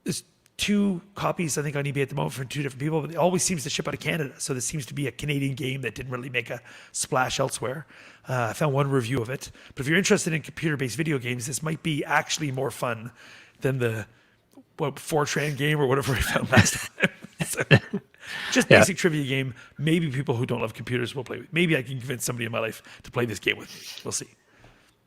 There's 2 copies, I think, on eBay at the moment from 2 different people, but it always seems to ship out of Canada. So this seems to be a Canadian game that didn't really make a splash elsewhere. I found one review of it. But if you're interested in computer-based video games, this might be actually more fun than the Fortran game or whatever I found last time. So, just basic trivia game. Maybe people who don't love computers will play with. Maybe I can convince somebody in my life to play this game with me. We'll see.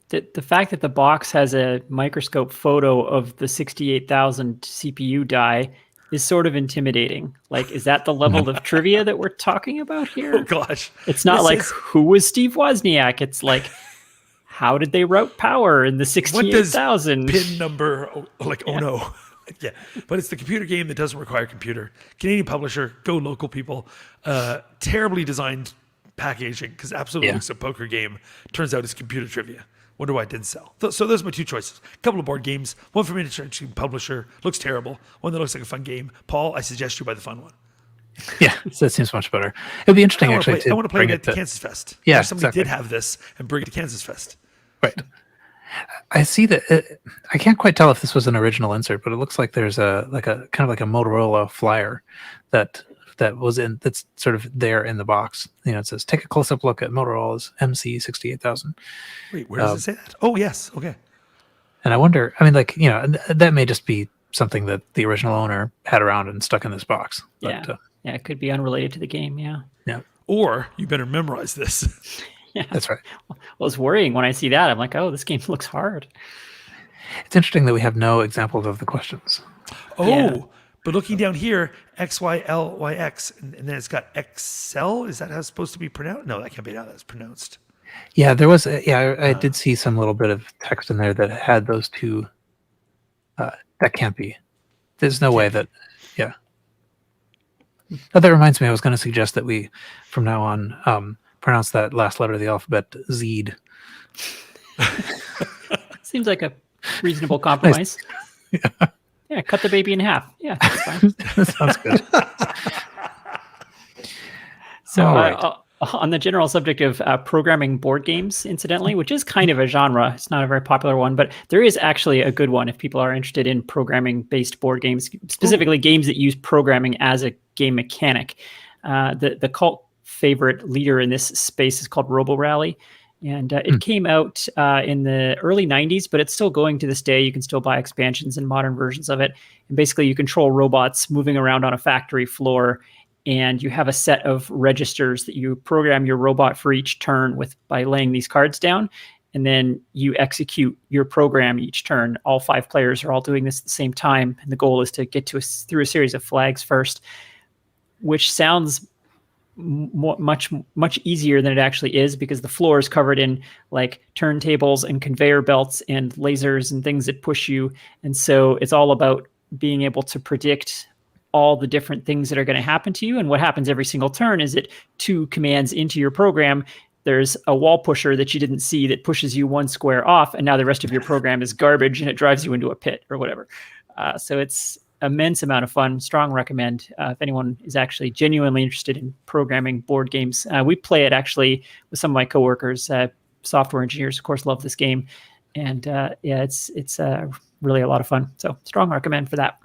The fact that the box has a microscope photo of the 68,000 CPU die is sort of intimidating. Like, is that the level of trivia that we're talking about here? Oh gosh. It's not who was Steve Wozniak? It's like, how did they route power in the 68,000? What does pin number, no. Yeah, but it's the computer game that doesn't require computer. Canadian publisher, go local people. Terribly designed packaging because absolutely looks a poker game. Turns out it's computer trivia. Wonder why it didn't sell. So those are my 2 choices. A couple of board games. One from an interesting publisher. Looks terrible. One that looks like a fun game. Paul, I suggest you buy the fun one. Yeah, that seems much better. It'd be interesting, actually. I want to play it at the Kansas Fest. Yeah, somebody did have this and bring it to Kansas Fest. Right. I see that. I can't quite tell if this was an original insert, but it looks like there's a kind of like a Motorola flyer that's sort of there in the box. It says, "Take a close-up look at Motorola's MC68000." Wait, where does it say that? Oh, yes. Okay. And I wonder. I mean, that may just be something that the original owner had around and stuck in this box. But, yeah, it could be unrelated to the game. Yeah. Yeah. Or you better memorize this. Yeah, that's right. Well, it's worrying when I see that. I'm like, oh, this game looks hard. It's interesting that we have no examples of the questions. Oh, but looking down here, XYLYX, and then it's got XL. Is that how it's supposed to be pronounced? No, that can't be how that's pronounced. Yeah, there was. I did see some little bit of text in there that had those 2. That can't be. There's no way that. Yeah. Oh, that reminds me. I was going to suggest that we, from now on, pronounce that last letter of the alphabet Zed. Seems like a reasonable compromise. Nice. Yeah, cut the baby in half. Yeah, that's fine. That sounds good. So right. On the general subject of programming board games, incidentally, which is kind of a genre, it's not a very popular one, but there is actually a good one if people are interested in programming-based board games, specifically games that use programming as a game mechanic. The cult favorite leader in this space is called Robo Rally, and it came out in the early 90s, but it's still going to this day. You can still buy expansions and modern versions of it, and basically you control robots moving around on a factory floor, and you have a set of registers that you program your robot for each turn by laying these cards down, and then you execute your program each turn. All 5 players are all doing this at the same time, and the goal is to get through a series of flags first, which sounds much easier than it actually is because the floor is covered in like turntables and conveyor belts and lasers and things that push you, and so it's all about being able to predict all the different things that are going to happen to you. And what happens every single turn is that 2 commands into your program, there's a wall pusher that you didn't see that pushes you 1 square off, and now the rest of your program is garbage and it drives you into a pit or whatever. So it's immense amount of fun. Strong recommend if anyone is actually genuinely interested in programming board games. We play it actually with some of my coworkers, software engineers, of course, love this game. And it's really a lot of fun. So strong recommend for that.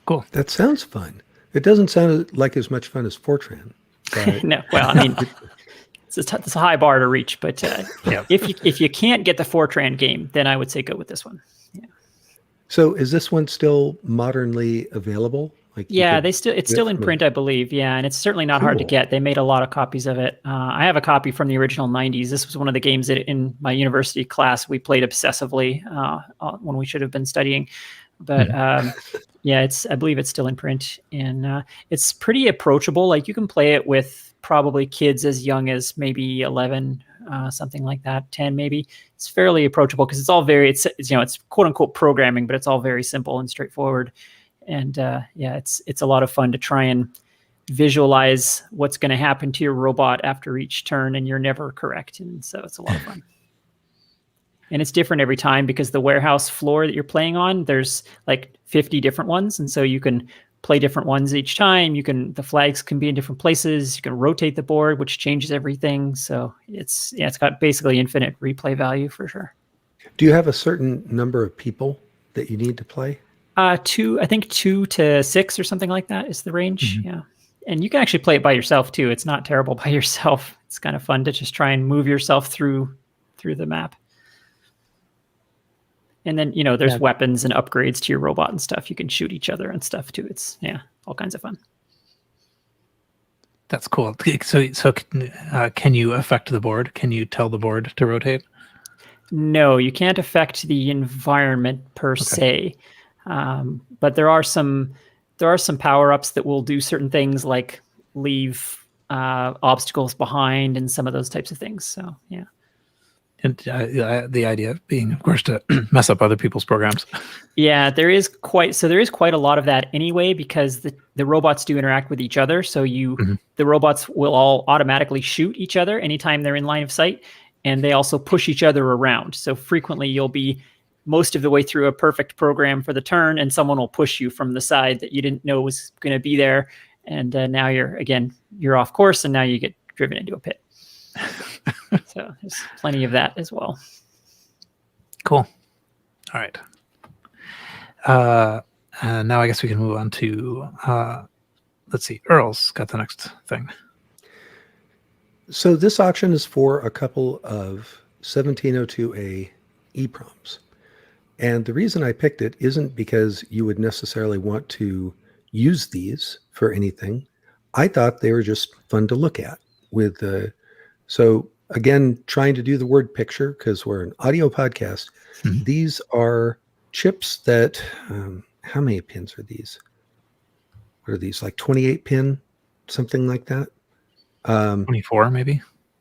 Cool. That sounds fun. It doesn't sound like as much fun as Fortran. But No, well, I mean, it's a high bar to reach, but if you can't get the Fortran game, then I would say go with this one. Yeah. So is this one still modernly available? Like it's still in print, I believe. Yeah, and it's certainly not hard to get. They made a lot of copies of it. I have a copy from the original 90s. This was one of the games that in my university class we played obsessively when we should have been studying. But I believe it's still in print, and it's pretty approachable. Like you can play it with probably kids as young as maybe 11, something like that, 10 maybe. It's fairly approachable because it's all it's quote unquote programming, but it's all very simple and straightforward. And it's a lot of fun to try and visualize what's going to happen to your robot after each turn, and you're never correct. And so it's a lot of fun. And it's different every time because the warehouse floor that you're playing on, there's like 50 different ones. And so you can play different ones each time. The flags can be in different places. You can rotate the board, which changes everything. So it's got basically infinite replay value for sure. Do you have a certain number of people that you need to play? I think 2 to 6 or something like that is the range. Mm-hmm. Yeah. And you can actually play it by yourself too. It's not terrible by yourself. It's kind of fun to just try and move yourself through the map. And then, there's weapons and upgrades to your robot and stuff. You can shoot each other and stuff too. It's all kinds of fun. That's cool. So can you affect the board? Can you tell the board to rotate? No, you can't affect the environment per se. But there are some power-ups that will do certain things like leave obstacles behind and some of those types of things. So, yeah. And the idea being, of course, to mess up other people's programs. Yeah, there is quite a lot of that anyway, because the robots do interact with each other. So the robots will all automatically shoot each other anytime they're in line of sight, and they also push each other around. So frequently you'll be most of the way through a perfect program for the turn, and someone will push you from the side that you didn't know was going to be there, and now you're off course, and now you get driven into a pit. So there's plenty of that as well. Cool. All right. Now I guess we can move on to, let's see, Earl's got the next thing. So this auction is for a couple of 1702A EPROMs. And the reason I picked it isn't because you would necessarily want to use these for anything. I thought they were just fun to look at so again, trying to do the word picture because we're an audio podcast. Mm-hmm. These are chips that, how many pins are these? What are these, like 28 pin, something like that? 24 maybe?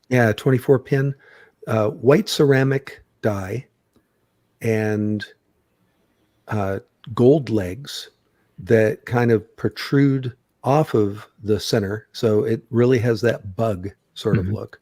Yeah, 24 pin, white ceramic die and gold legs that kind of protrude off of the center. So it really has that bug sort of look.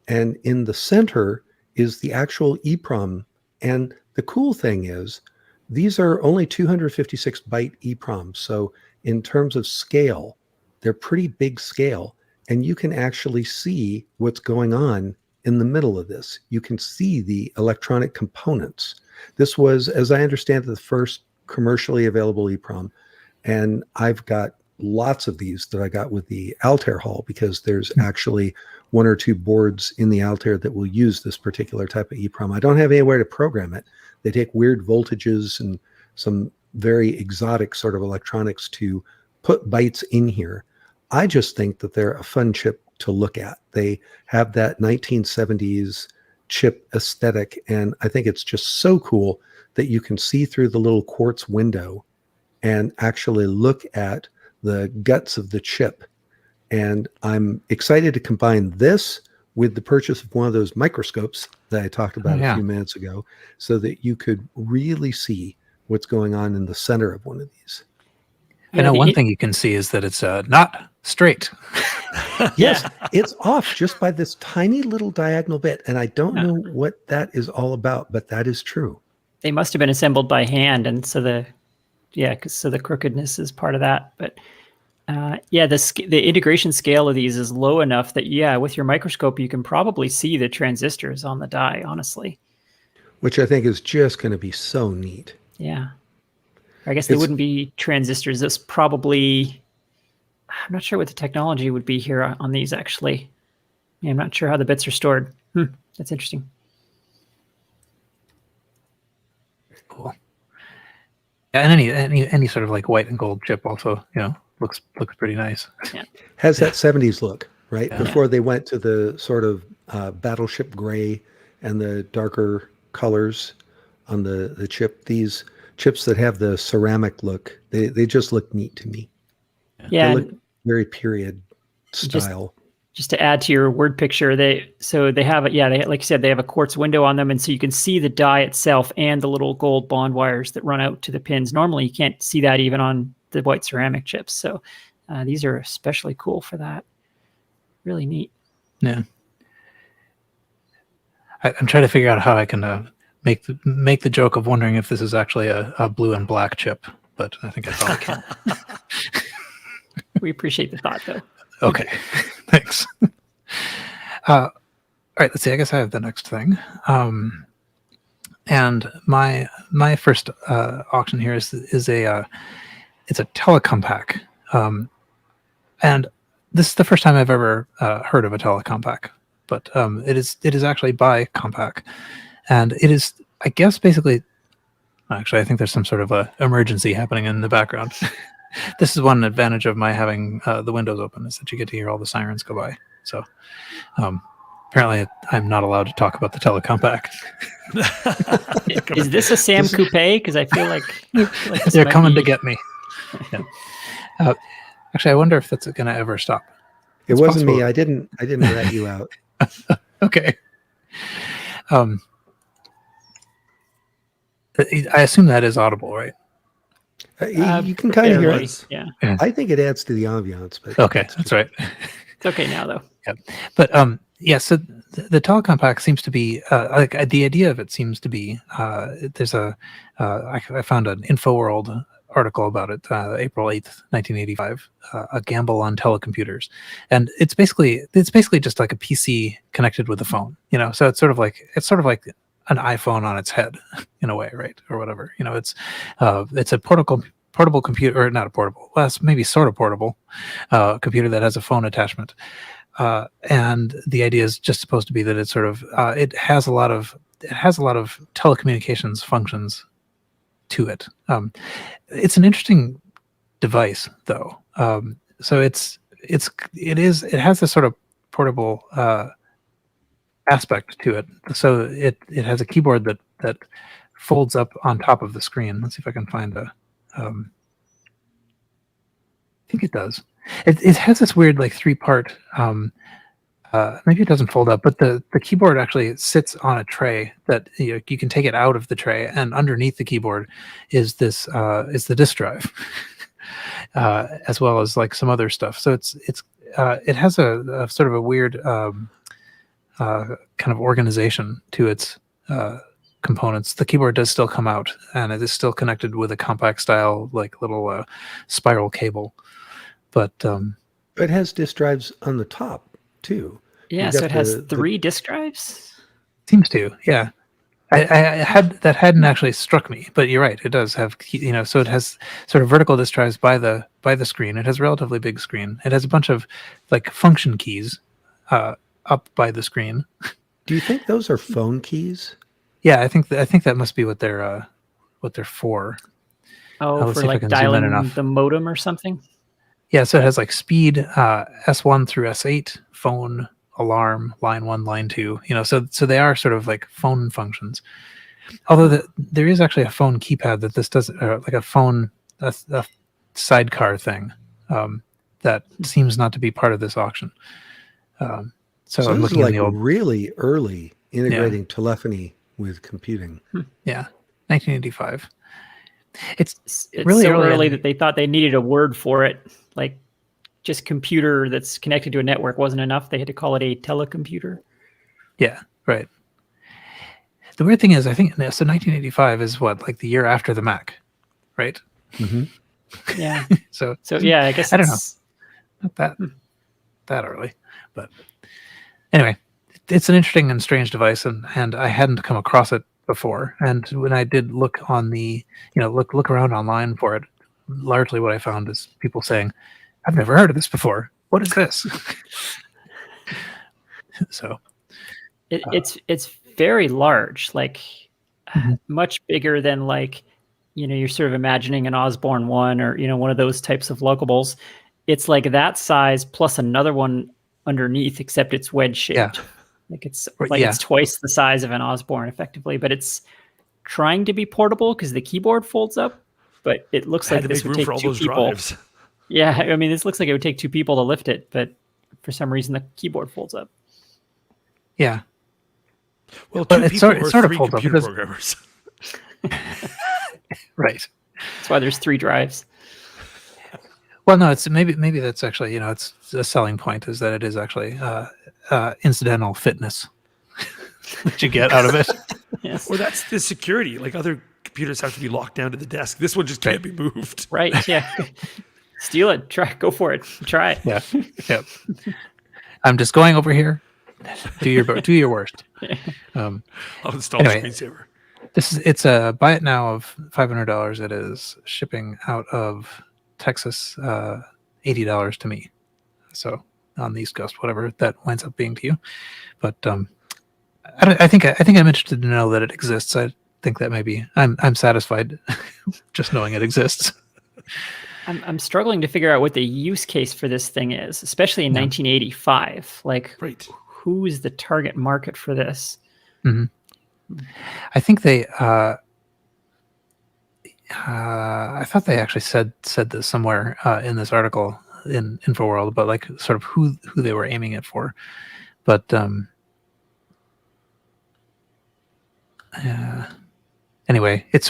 And in the center is the actual EEPROM. And the cool thing is these are only 256 byte EEPROMs. So in terms of scale, they're pretty big scale. And you can actually see what's going on in the middle of this. You can see the electronic components. This was, as I understand it, the first commercially available EEPROM. And I've got lots of these that I got with the Altair Hall because there's actually 1 or 2 boards in the Altair that will use this particular type of EEPROM. I don't have anywhere to program it. They take weird voltages and some very exotic sort of electronics to put bytes in here. I just think that they're a fun chip to look at. They have that 1970s chip aesthetic, and I think it's just so cool that you can see through the little quartz window and actually look at the guts of the chip. And I'm excited to combine this with the purchase of one of those microscopes that I talked about a few minutes ago, so that you could really see what's going on in the center of one of these. I know one thing you can see is that it's not straight. Yes, it's off just by this tiny little diagonal bit. And I don't know what that is all about, but that is true. They must have been assembled by hand. And so yeah, so the crookedness is part of that. But yeah, the integration scale of these is low enough that, yeah, with your microscope, you can probably see the transistors on the die, honestly. Which I think is just going to be so neat. Yeah. I guess they wouldn't be transistors. This probably, I'm not sure what the technology would be here on these, actually. Yeah, I'm not sure how the bits are stored. That's interesting. Cool. Yeah, and any sort of like white and gold chip also, looks pretty nice. Yeah. Has that 70s look, right? Yeah. Before they went to the sort of battleship gray and the darker colors on the chip. These chips that have the ceramic look, they just look neat to me. Yeah. They look very period style. Just to add to your word picture, they have like you said, they have a quartz window on them, and so you can see the die itself and the little gold bond wires that run out to the pins. Normally, you can't see that even on the white ceramic chips. So these are especially cool for that. Really neat. Yeah. I'm trying to figure out how I can make the joke of wondering if this is actually a blue and black chip, but I think I probably can't. We appreciate the thought, though. Okay, thanks. All right, let's see. I guess I have the next thing. And my first auction here is a it's a telecompact, and this is the first time I've ever heard of a telecompact. But it is actually by Compaq, and it is, I guess, basically. Actually, I think there's some sort of a emergency happening in the background. This is one advantage of my having the windows open, is that you get to hear all the sirens go by. So apparently I'm not allowed to talk about the telecompact. Is this a Sam Coupe? Because I feel like they're coming to get me. Yeah. Actually, I wonder if that's going to ever stop. It wasn't me. I didn't rat you out. Okay. I assume that is audible, right? You can kind of hear it. Yeah. I think it adds to the ambiance. But Okay, that's right. It's okay now, though. Yeah, but yeah. So the telecompact seems to be like the idea of it seems to be there's I found an InfoWorld article about it, April 8th, 1985, a gamble on telecomputers, and it's basically just like a PC connected with a phone. So it's sort of like an iPhone on its head in a way, right? Or whatever. It's a portable computer, or not a portable, well, it's maybe sort of portable computer that has a phone attachment. And the idea is just supposed to be that it's sort of it has a lot of telecommunications functions to it. It's an interesting device, though. So it has this sort of portable aspect to it. So it has a keyboard that folds up on top of the screen. Let's see if I can find I think it does. It has this weird like three-part. Maybe it doesn't fold up, but the keyboard actually sits on a tray that you can take it out of the tray, and underneath the keyboard is the disk drive, as well as like some other stuff. So it has a sort of a weird kind of organization to its components. The keyboard does still come out, and it is still connected with a compact style like little spiral cable. But it has disk drives on the top too. Yeah, so it has three disk drives. Seems to, yeah. I hadn't actually struck me, but you're right. It does have, so it has sort of vertical disk drives by the screen. It has a relatively big screen. It has a bunch of like function keys up by the screen. Do you think those are phone keys? Yeah, I think that must be what they're for. Oh, for like dialing the modem or something. Yeah, so it has like speed, S1 through S8, phone, alarm, line 1, line 2. So they are sort of like phone functions. Although there is actually a phone keypad that this does, like a phone, a sidecar thing that seems not to be part of this auction. So I'm looking like at the old, really early integrating telephony with computing. Yeah, 1985. It's really so early that they thought they needed a word for it. Like just computer that's connected to a network wasn't enough. They had to call it a telecomputer. Yeah, right. The weird thing is, I think so 1985 is what, like the year after the Mac, right? Yeah. So So yeah, I guess I don't know. it's Not that early, but anyway, it's an interesting and strange device, and I hadn't come across it before. And when I did look on the, look around online for it, largely what I found is people saying, "I've never heard of this before. What is this?" So it's very large, like Mhm. much bigger than like, you're sort of imagining an Osborne one or, one of those types of lookables. It's like that size plus another one underneath, except it's wedge shaped. Yeah. Like it's Yeah. twice the size of an Osborne effectively, but it's trying to be portable because the keyboard folds up, but it looks I like had to this make would room take for all two those people. drives. Yeah, I mean, this looks like it would take two people to lift it, but for some reason the keyboard folds up. Yeah. Well, But two it people sort or of three folds up computer because- programmers. Right. That's why there's 3 drives. Well, no, it's maybe that's actually, it's a selling point is that it is actually incidental fitness that you get out of it. Yes. Or that's the security. Like other computers have to be locked down to the desk. This one just can't be moved. Right. Yeah. Steal it. Go for it. Try it. Yeah. Yep. I'm just going over here. Do your worst. I'll install Anyway. Screensaver. It's a buy it now of $500. It is shipping out of Texas, $80 to me. So on the East Coast, whatever that winds up being to you. But I think I'm interested to know that it exists. I think that maybe I'm satisfied just knowing it exists. I'm struggling to figure out what the use case for this thing is, especially in 1985. Like, Right. who is the target market for this? Mm-hmm. I think they. I thought they actually said this somewhere in this article in InfoWorld about like sort of who they were aiming it for, but anyway, it's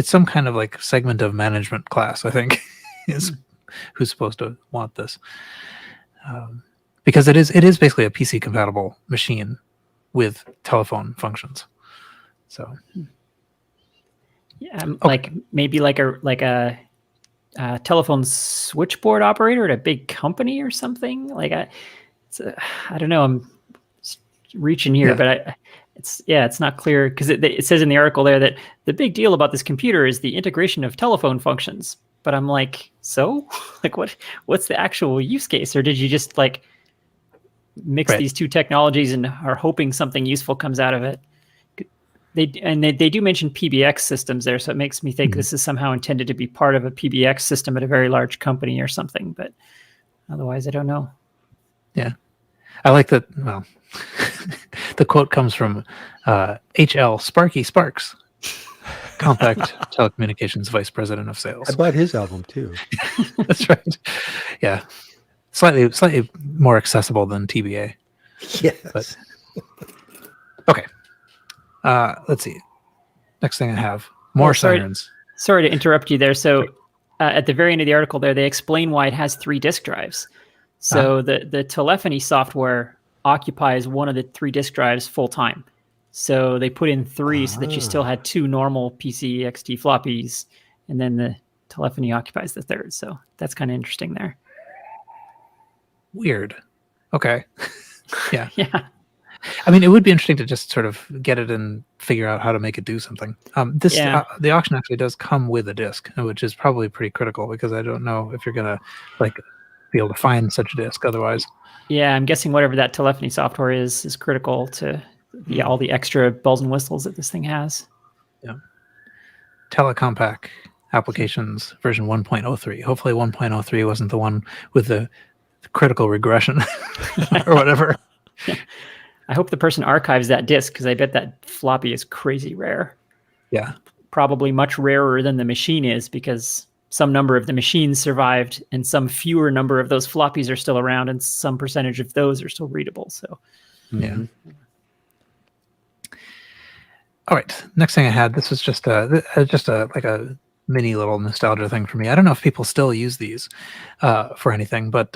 some kind of like segment of management class, I think, is who's supposed to want this, because it is basically a PC compatible machine with telephone functions. So Yeah, like maybe like a telephone switchboard operator at a big company or something. Like I don't know. I'm reaching here, but it's not clear because it says in the article there that the big deal about this computer is the integration of telephone functions. But I'm like, so like what's the actual use case, or did you just like mix these two technologies and are hoping something useful comes out of it? They do mention PBX systems there, so it makes me think this is somehow intended to be part of a PBX system at a very large company or something. But otherwise, I don't know. Yeah, I like that. Well, the quote comes from H.L. Sparky Sparks, Compact Telecommunications Vice President of Sales. I bought his album too. That's right. Yeah, slightly more accessible than TBA. Yes. But, okay. Let's see. Next thing I have more sirens. Sorry to interrupt you there. So at the very end of the article there, they explain why it has 3 disk drives. So the telephony software occupies one of the 3 disk drives full time. So they put in 3 so that you still had 2 normal PC XT floppies, and then the telephony occupies the 3rd. So that's kind of interesting there. Weird. Okay. Yeah. Yeah. I mean, it would be interesting to just sort of get it and figure out how to make it do something. The auction actually does come with a disk, which is probably pretty critical because I don't know if you're gonna like be able to find such a disk otherwise. Yeah, I'm guessing whatever that telephony software is critical to all the extra bells and whistles that this thing has. Yeah. Telecompact applications version 1.03. Hopefully 1.03 wasn't the one with the critical regression or whatever. I hope the person archives that disk because I bet that floppy is crazy rare. Yeah. Probably much rarer than the machine is because some number of the machines survived and some fewer number of those floppies are still around and some percentage of those are still readable. So, yeah. All right. Next thing I had, this was just a like a mini little nostalgia thing for me. I don't know if people still use these for anything, but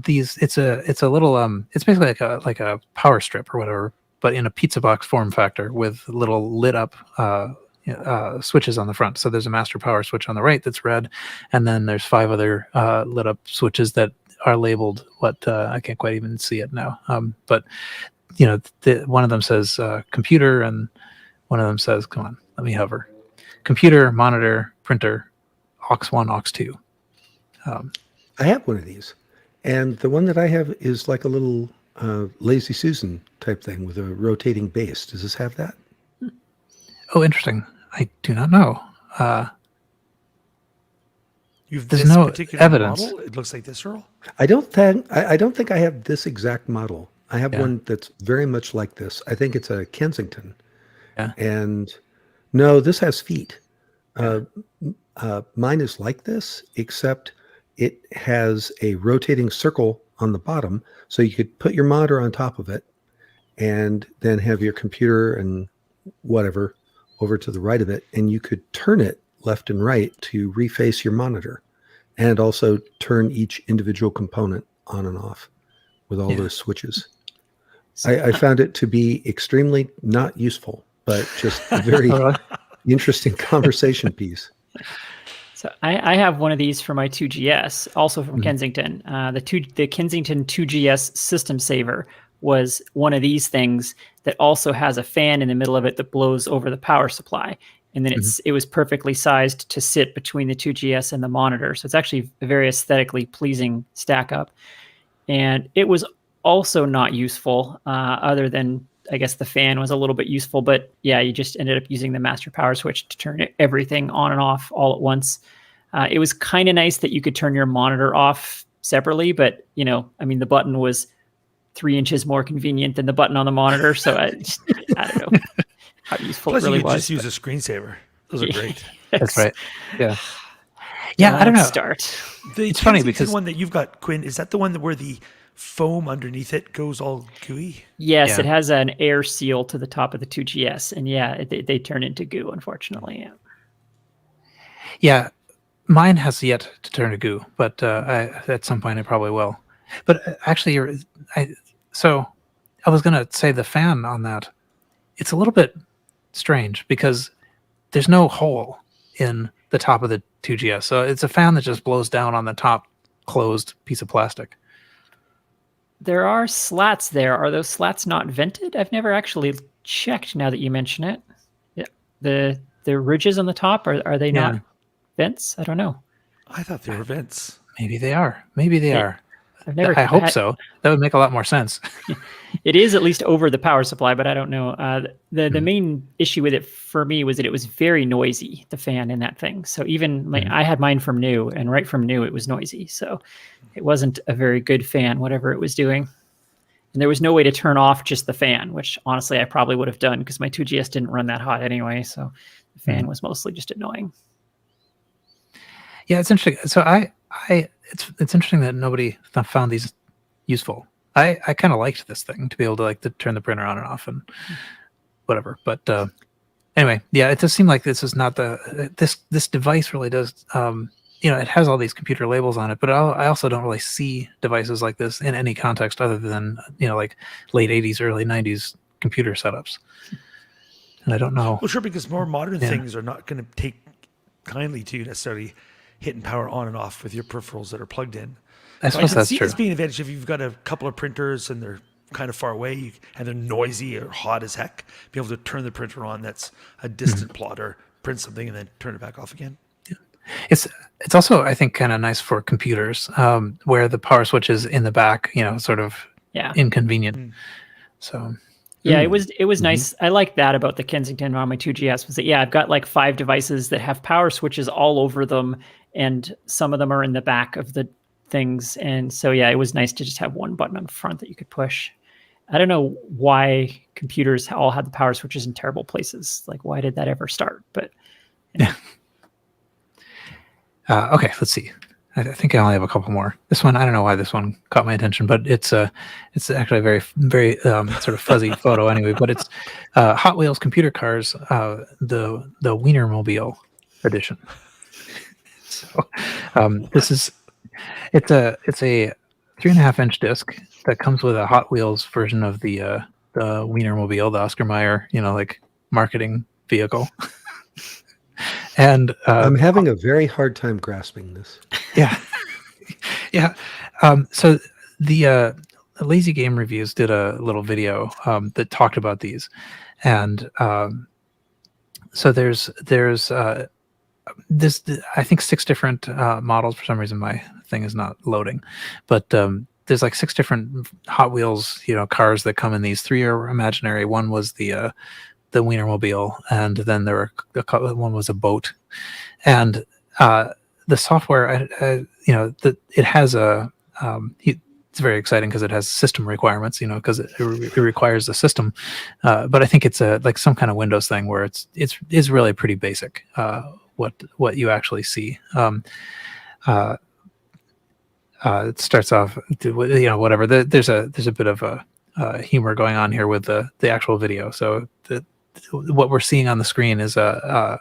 it's a little it's basically like a power strip or whatever, but in a pizza box form factor with little lit up switches on the front. So there's a master power switch on the right that's red, and then there's 5 other lit up switches that are labeled what I can't quite even see it now. But one of them says computer, and one of them says, come on, let me hover. Computer, monitor, printer, aux1, aux2. I have one of these, and the one that I have is like a little Lazy Susan type thing with a rotating base. Does this have that? Oh, interesting. I do not know. You've There's this no particular evidence. model? It looks like this, Earl? I don't think I have this exact model. I have Yeah. one that's very much like this. I think it's a Kensington. Yeah. And no, this has feet. Mine is like this, except it has a rotating circle on the bottom, so you could put your monitor on top of it and then have your computer and whatever over to the right of it, and you could turn it left and right to reface your monitor and also turn each individual component on and off with all those switches. I found it to be extremely not useful, but just a very interesting conversation piece. So I have one of these for my 2GS, also from Kensington. The Kensington 2GS System Saver was one of these things that also has a fan in the middle of it that blows over the power supply. And then it was perfectly sized to sit between the 2GS and the monitor. So it's actually a very aesthetically pleasing stack up. And it was also not useful, other than, I guess, the fan was a little bit useful. But yeah, you just ended up using the master power switch to turn everything on and off all at once. It was kind of nice that you could turn your monitor off separately. But, the button was 3 inches more convenient than the button on the monitor. So I don't know how useful Plus, it really you could was. just use a screensaver. Those are great. That's right. Yeah. Yeah, I don't know. It's funny funny because- the one that you've got, Quinn, is that the one where the foam underneath it goes all gooey? Yes, Yeah. it has an air seal to the top of the 2GS. And yeah, they turn into goo, unfortunately. Yeah. Yeah, mine has yet to turn to goo, but at some point I probably will. But actually, I was going to say the fan on that, it's a little bit strange because there's no hole in the top of the 2GS. So it's a fan that just blows down on the top closed piece of plastic. There are slats there. Are those slats not vented? I've never actually checked now that you mention it. Yeah. The ridges on the top, are they not vents? I don't know. I thought they were vents. Maybe they are. Maybe they are. I've I hope so. That would make a lot more sense. It is at least over the power supply, but I don't know. The main issue with it for me was that it was very noisy, the fan in that thing. So even I had mine from new, and right from new it was noisy. So it wasn't a very good fan, whatever it was doing. And there was no way to turn off just the fan, which honestly I probably would have done because my 2GS didn't run that hot anyway. So the fan was mostly just annoying. Yeah, it's interesting. So it's interesting that nobody found these useful. I kind of liked this thing to be able to to turn the printer on and off and whatever. But anyway, yeah, it does seem like this is not this device really does. It has all these computer labels on it, but I also don't really see devices like this in any context other than like late 80s, early 90s computer setups. And I don't know. Well, sure, because more modern things are not going to take kindly to you necessarily hitting power on and off with your peripherals that are plugged in. I suppose that's true. This being an advantage if you've got a couple of printers and they're kind of far away and they're noisy or hot as heck, be able to turn the printer on that's a distant plotter, print something, and then turn it back off again. Yeah. It's also, I think, kind of nice for computers where the power switch is in the back, sort of inconvenient. So yeah, it was nice. I like that about the Kensington on my 2GS was that I've got like 5 devices that have power switches all over them, and some of them are in the back of the things. And so it was nice to just have one button on the front that you could push. I don't know why computers all had the power switches in terrible places. Like, why did that ever start? But okay, let's see. I think I only have a couple more. This one, I don't know why this one caught my attention, but it's actually a very, very sort of fuzzy photo anyway. But it's Hot Wheels computer cars, the Wienermobile edition. So it's a 3.5-inch disc that comes with a Hot Wheels version of the Wienermobile, the Oscar Mayer, marketing vehicle. And I'm having a very hard time grasping this. yeah, yeah. So the Lazy Game Reviews did a little video that talked about these, and so there's this I think 6 different models. For some reason, my thing is not loading, but there's like 6 different Hot Wheels, cars that come in these. 3 are imaginary. One was the Wienermobile, and then there were one was a boat, and the software, it has a it's very exciting because it has system requirements, because it requires the system, but I think it's like some kind of Windows thing where it's really pretty basic what you actually see. It starts off, whatever. There's a bit of a humor going on here with the actual video. So what we're seeing on the screen is a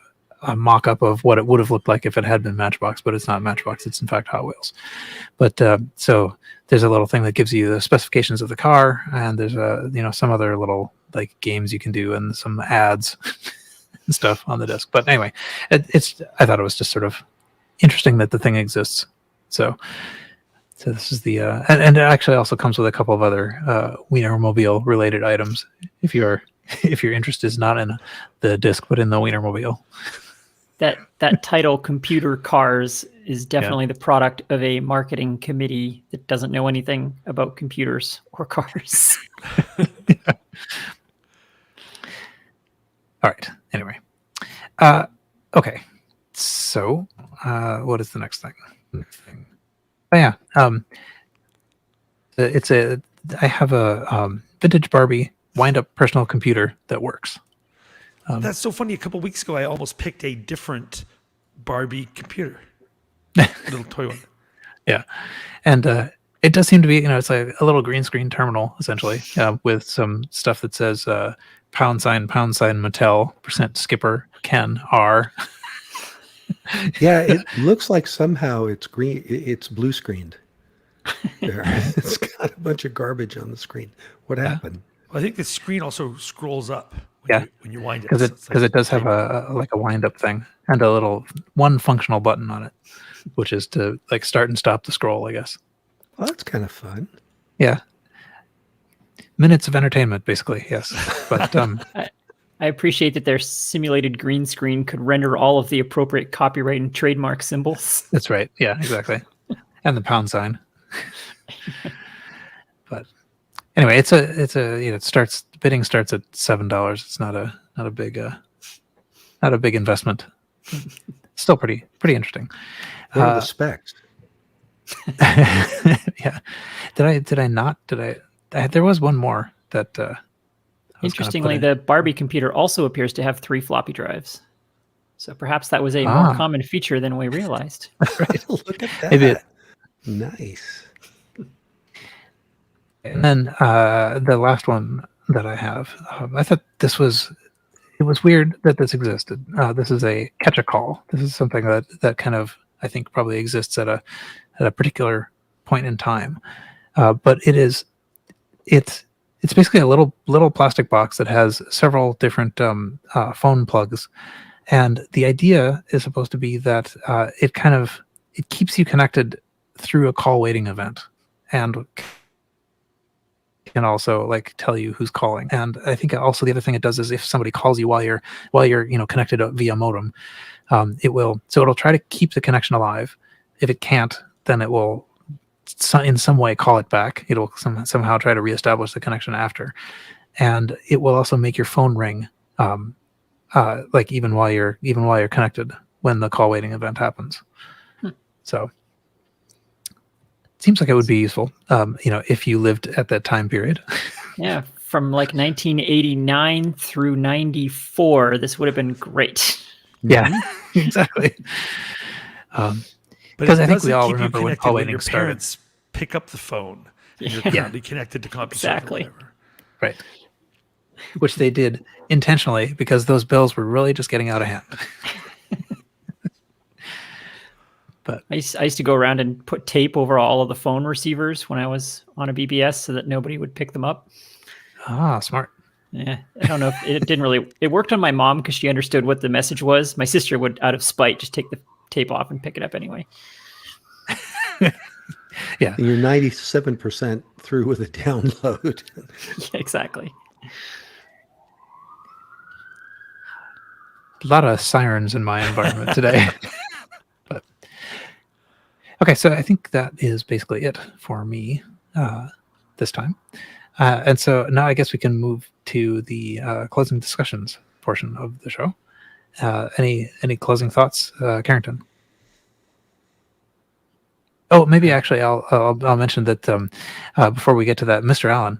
mock-up of what it would have looked like if it had been Matchbox, but it's not Matchbox. It's in fact Hot Wheels. But so there's a little thing that gives you the specifications of the car, and there's some other little like games you can do and some ads and stuff on the disc. But anyway, I thought it was just sort of interesting that the thing exists. So this is the and it actually also comes with a couple of other Wienermobile related items if your interest is not in the disc but in the Wienermobile. That title, Computer Cars, is definitely the product of a marketing committee that doesn't know anything about computers or cars. Yeah. All right. Anyway. Okay. So what is the next thing? Oh yeah. I have a vintage Barbie wind-up personal computer that works. That's so funny. A couple weeks ago, I almost picked a different Barbie computer, little toy one. Yeah, and it does seem to be, it's like a little green screen terminal essentially, with some stuff that says pound sign Mattel %skipper Ken R. Yeah, it looks like somehow it's green. It's blue screened. There, it's got a bunch of garbage on the screen. What happened? Well, I think the screen also scrolls up when you wind it. Because it does have a wind up thing and a little one functional button on it, which is to like start and stop the scroll, I guess. Well, that's kind of fun. Yeah. Minutes of entertainment, basically, yes. But I appreciate that their simulated green screen could render all of the appropriate copyright and trademark symbols. That's right. Yeah, exactly. And the pound sign. But anyway, bidding starts at $7. It's not a big investment. Still pretty interesting. What are the specs? Yeah. There was one more that Interestingly, the Barbie computer also appears to have 3 floppy drives. So perhaps that was a more common feature than we realized. Right. Look at that. Maybe Nice. And then the last one that I have, I thought it was weird that this existed. This is a catch a call. This is something that kind of, I think, probably exists at a particular point in time. But it's basically a little plastic box that has several different phone plugs, and the idea is supposed to be that it keeps you connected through a call waiting event, and can also like tell you who's calling. And I think also the other thing it does is if somebody calls you while you're connected via modem, it'll try to keep the connection alive. If it can't, then it will in some way call it back. It'll somehow try to reestablish the connection after, and it will also make your phone ring, like even while you're connected when the call waiting event happens. So it seems like it would be useful, if you lived at that time period. Yeah, from like 1989 through 94, this would have been great. Yeah, exactly. Because I think we all remember when call waiting your started. Parents pick up the phone and you're currently connected to CompuServe Exactly. or whatever. Right. Which they did intentionally because those bills were really just getting out of hand. But I used to go around and put tape over all of the phone receivers when I was on a BBS so that nobody would pick them up. smart. Yeah, I don't know if it didn't really. It worked on my mom because she understood what the message was. My sister would, out of spite, just take the tape off and pick it up anyway. Yeah. And you're 97% through with a download. Yeah, exactly. A lot of sirens in my environment today. But okay, so I think that is basically it for me this time. And so now I guess we can move to the closing discussions portion of the show. Any closing thoughts, Carrington? Oh, maybe actually I'll mention that before we get to that, Mr. Allen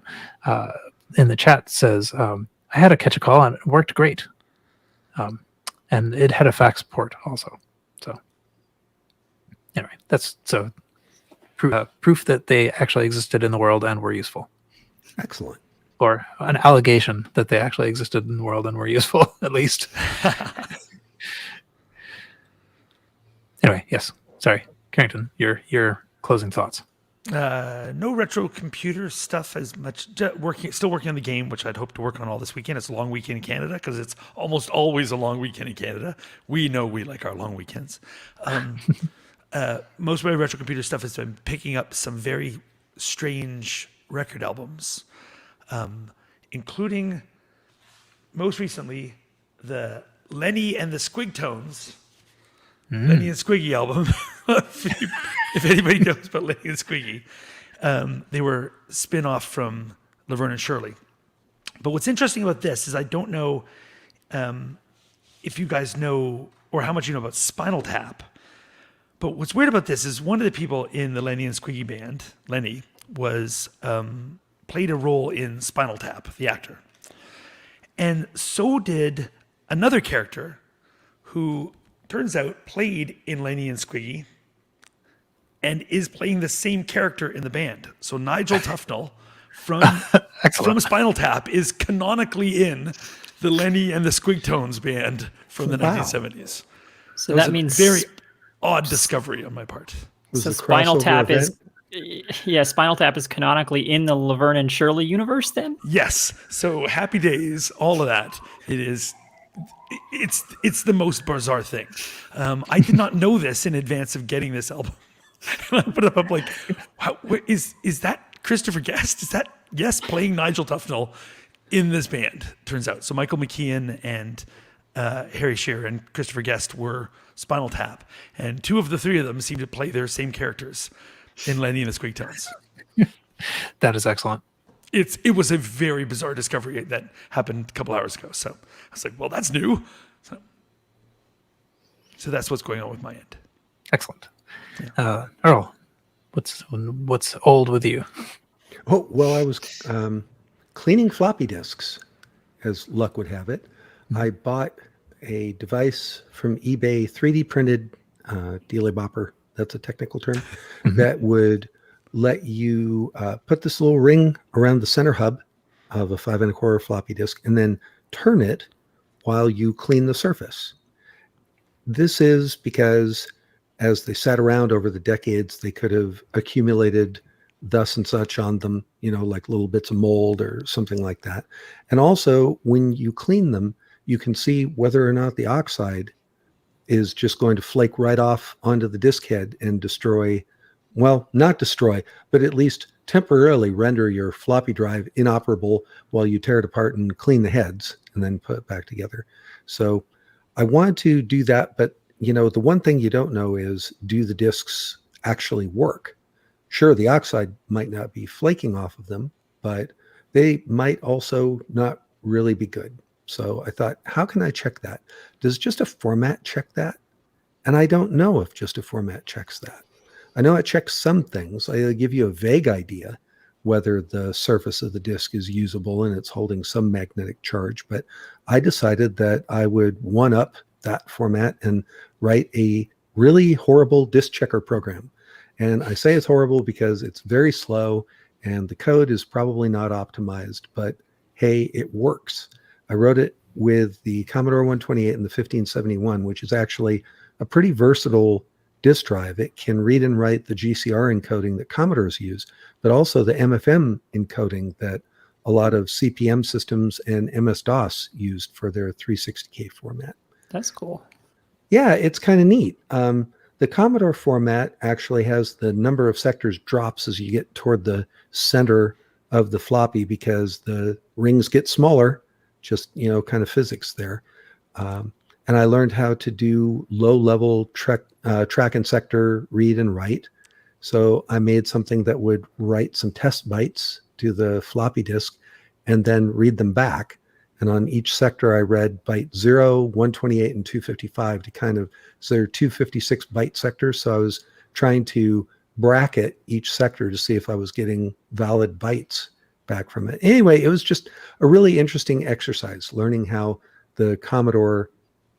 in the chat says I had to catch a call and it worked great, and it had a fax port also. So anyway, that's proof that they actually existed in the world and were useful. Excellent. Or an allegation that they actually existed in the world and were useful, at least. Anyway, yes. Sorry, Carrington, your closing thoughts. No retro computer stuff as much. Still working on the game, which I'd hope to work on all this weekend. It's a long weekend in Canada because it's almost always a long weekend in Canada. We know we like our long weekends. Most of my retro computer stuff has been picking up some very strange record albums, including most recently the Lenny and the Squigtones. Lenny and Squiggy album. if anybody knows about Lenny and Squiggy, they were spin-off from Laverne and Shirley. But what's interesting about this is I don't know if you guys know or how much you know about Spinal Tap. But what's weird about this is one of the people in the Lenny and Squiggy band, Lenny, was played a role in Spinal Tap, the actor. And so did another character who turns out played in Lenny and Squiggy and is playing the same character in the band. So Nigel Tufnell from Spinal Tap is canonically in the Lenny and the Squigtones band from the 1970s. So that means very odd discovery on my part. So Spinal Tap is Spinal Tap is canonically in the Laverne and Shirley universe then? Yes. So Happy Days, all of that. It's the most bizarre thing. I did not know this in advance of getting this album. I put it up, I'm like, wow, is that Christopher Guest? Is that, yes, playing Nigel Tufnell in this band, turns out. So Michael McKean and Harry Shearer and Christopher Guest were Spinal Tap. And two of the three of them seem to play their same characters in Lenny and the Squigtones. That is excellent. It was a very bizarre discovery that happened a couple hours ago. So I was like, well, that's new. So that's what's going on with my end. Excellent. Yeah. Earl, what's old with you? Oh, well, I was cleaning floppy disks, as luck would have it. I bought a device from eBay, 3D printed Dealy Bopper, that's a technical term, that would let you put this little ring around the center hub of a 5 1/4 floppy disk and then turn it while you clean the surface. This is because as they sat around over the decades, they could have accumulated thus and such on them, like little bits of mold or something like that. And also, when you clean them, you can see whether or not the oxide is just going to flake right off onto the disk head and destroy, well, not destroy, but at least temporarily render your floppy drive inoperable while you tear it apart and clean the heads and then put it back together. So I wanted to do that, but the one thing you don't know is, do the disks actually work? Sure, the oxide might not be flaking off of them, but they might also not really be good. So I thought, how can I check that? Does just a format check that? And I don't know if just a format checks that. I know it checks some things. I'll give you a vague idea whether the surface of the disk is usable and it's holding some magnetic charge. But I decided that I would one-up that format and write a really horrible disk checker program. And I say it's horrible because it's very slow and the code is probably not optimized, but hey, it works. I wrote it with the Commodore 128 and the 1571, which is actually a pretty versatile disk drive. It can read and write the GCR encoding that Commodores use, but also the MFM encoding that a lot of CPM systems and MS-DOS used for their 360K format. That's cool. Yeah, it's kind of neat. The Commodore format actually has the number of sectors drops as you get toward the center of the floppy because the rings get smaller, just, kind of physics there. And I learned how to do low-level track and sector read and write. So I made something that would write some test bytes to the floppy disk and then read them back. And on each sector, I read byte 0, 128, and 255 to so there are 256 byte sectors. So I was trying to bracket each sector to see if I was getting valid bytes back from it. Anyway, it was just a really interesting exercise, learning how the Commodore,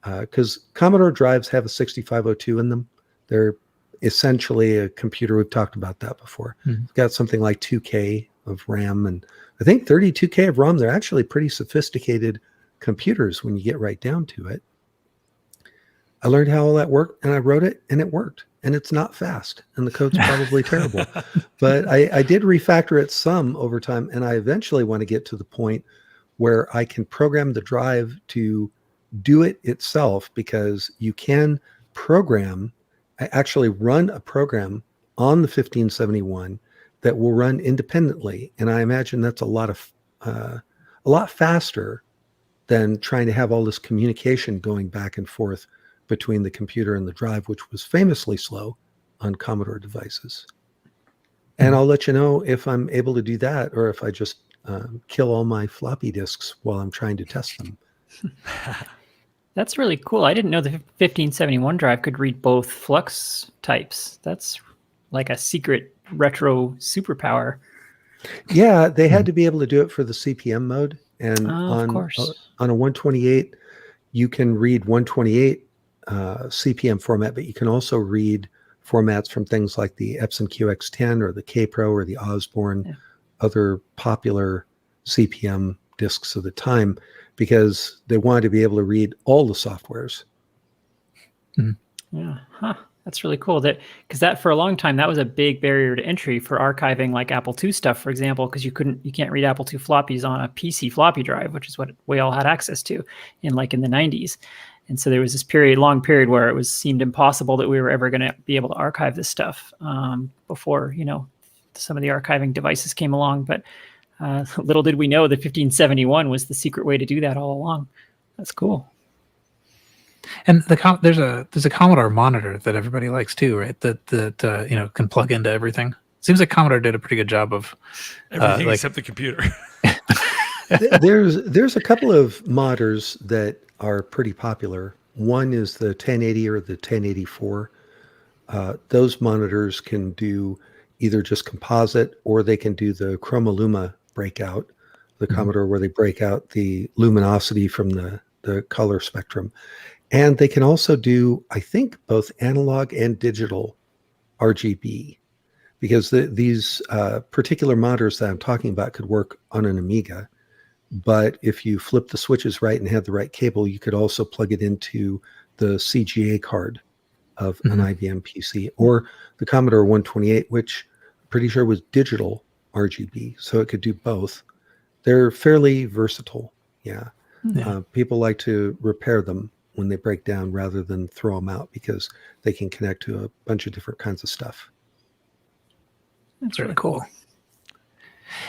because Commodore drives have a 6502 in them. They're essentially a computer. We've talked about that before. It's got something like 2K of RAM and I think 32K of ROM. They're actually pretty sophisticated computers when you get right down to it. I learned how all that worked and I wrote it and it worked. And it's not fast and the code's probably terrible. But I did refactor it some over time, and I eventually want to get to the point where I can program the drive to do it itself, because you can actually run a program on the 1571 that will run independently. And I imagine that's a lot faster than trying to have all this communication going back and forth between the computer and the drive, which was famously slow on Commodore devices. And I'll let you know if I'm able to do that or if I just kill all my floppy disks while I'm trying to test them. That's really cool. I didn't know the 1571 drive could read both flux types. That's like a secret retro superpower. Yeah, they had to be able to do it for the CPM mode. And of course. On a 128, you can read 128 CPM format, but you can also read formats from things like the Epson QX10 or the K-Pro or the Osborne, other popular CPM disks of the time, because they wanted to be able to read all the softwares. Yeah, that's really cool. Because that for a long time that was a big barrier to entry for archiving like Apple II stuff, for example, because you can't read Apple II floppies on a PC floppy drive, which is what we all had access to in the 90s. And so there was this long period where it seemed impossible that we were ever going to be able to archive this stuff before, some of the archiving devices came along. But little did we know that 1571 was the secret way to do that all along. That's cool. And there's a Commodore monitor that everybody likes too, right? That can plug into everything. Seems like Commodore did a pretty good job of everything except the computer. There's a couple of monitors that are pretty popular. One is the 1080 or the 1084. Those monitors can do either just composite or they can do the Chroma-Luma breakout, the Commodore, where they break out the luminosity from the color spectrum. And they can also do, I think, both analog and digital RGB, because these particular monitors that I'm talking about could work on an Amiga. But if you flip the switches right and have the right cable, you could also plug it into the CGA card of an IBM PC or the Commodore 128, which I'm pretty sure was digital RGB. So it could do both. They're fairly versatile. Yeah. People like to repair them when they break down rather than throw them out, because they can connect to a bunch of different kinds of stuff. That's really cool.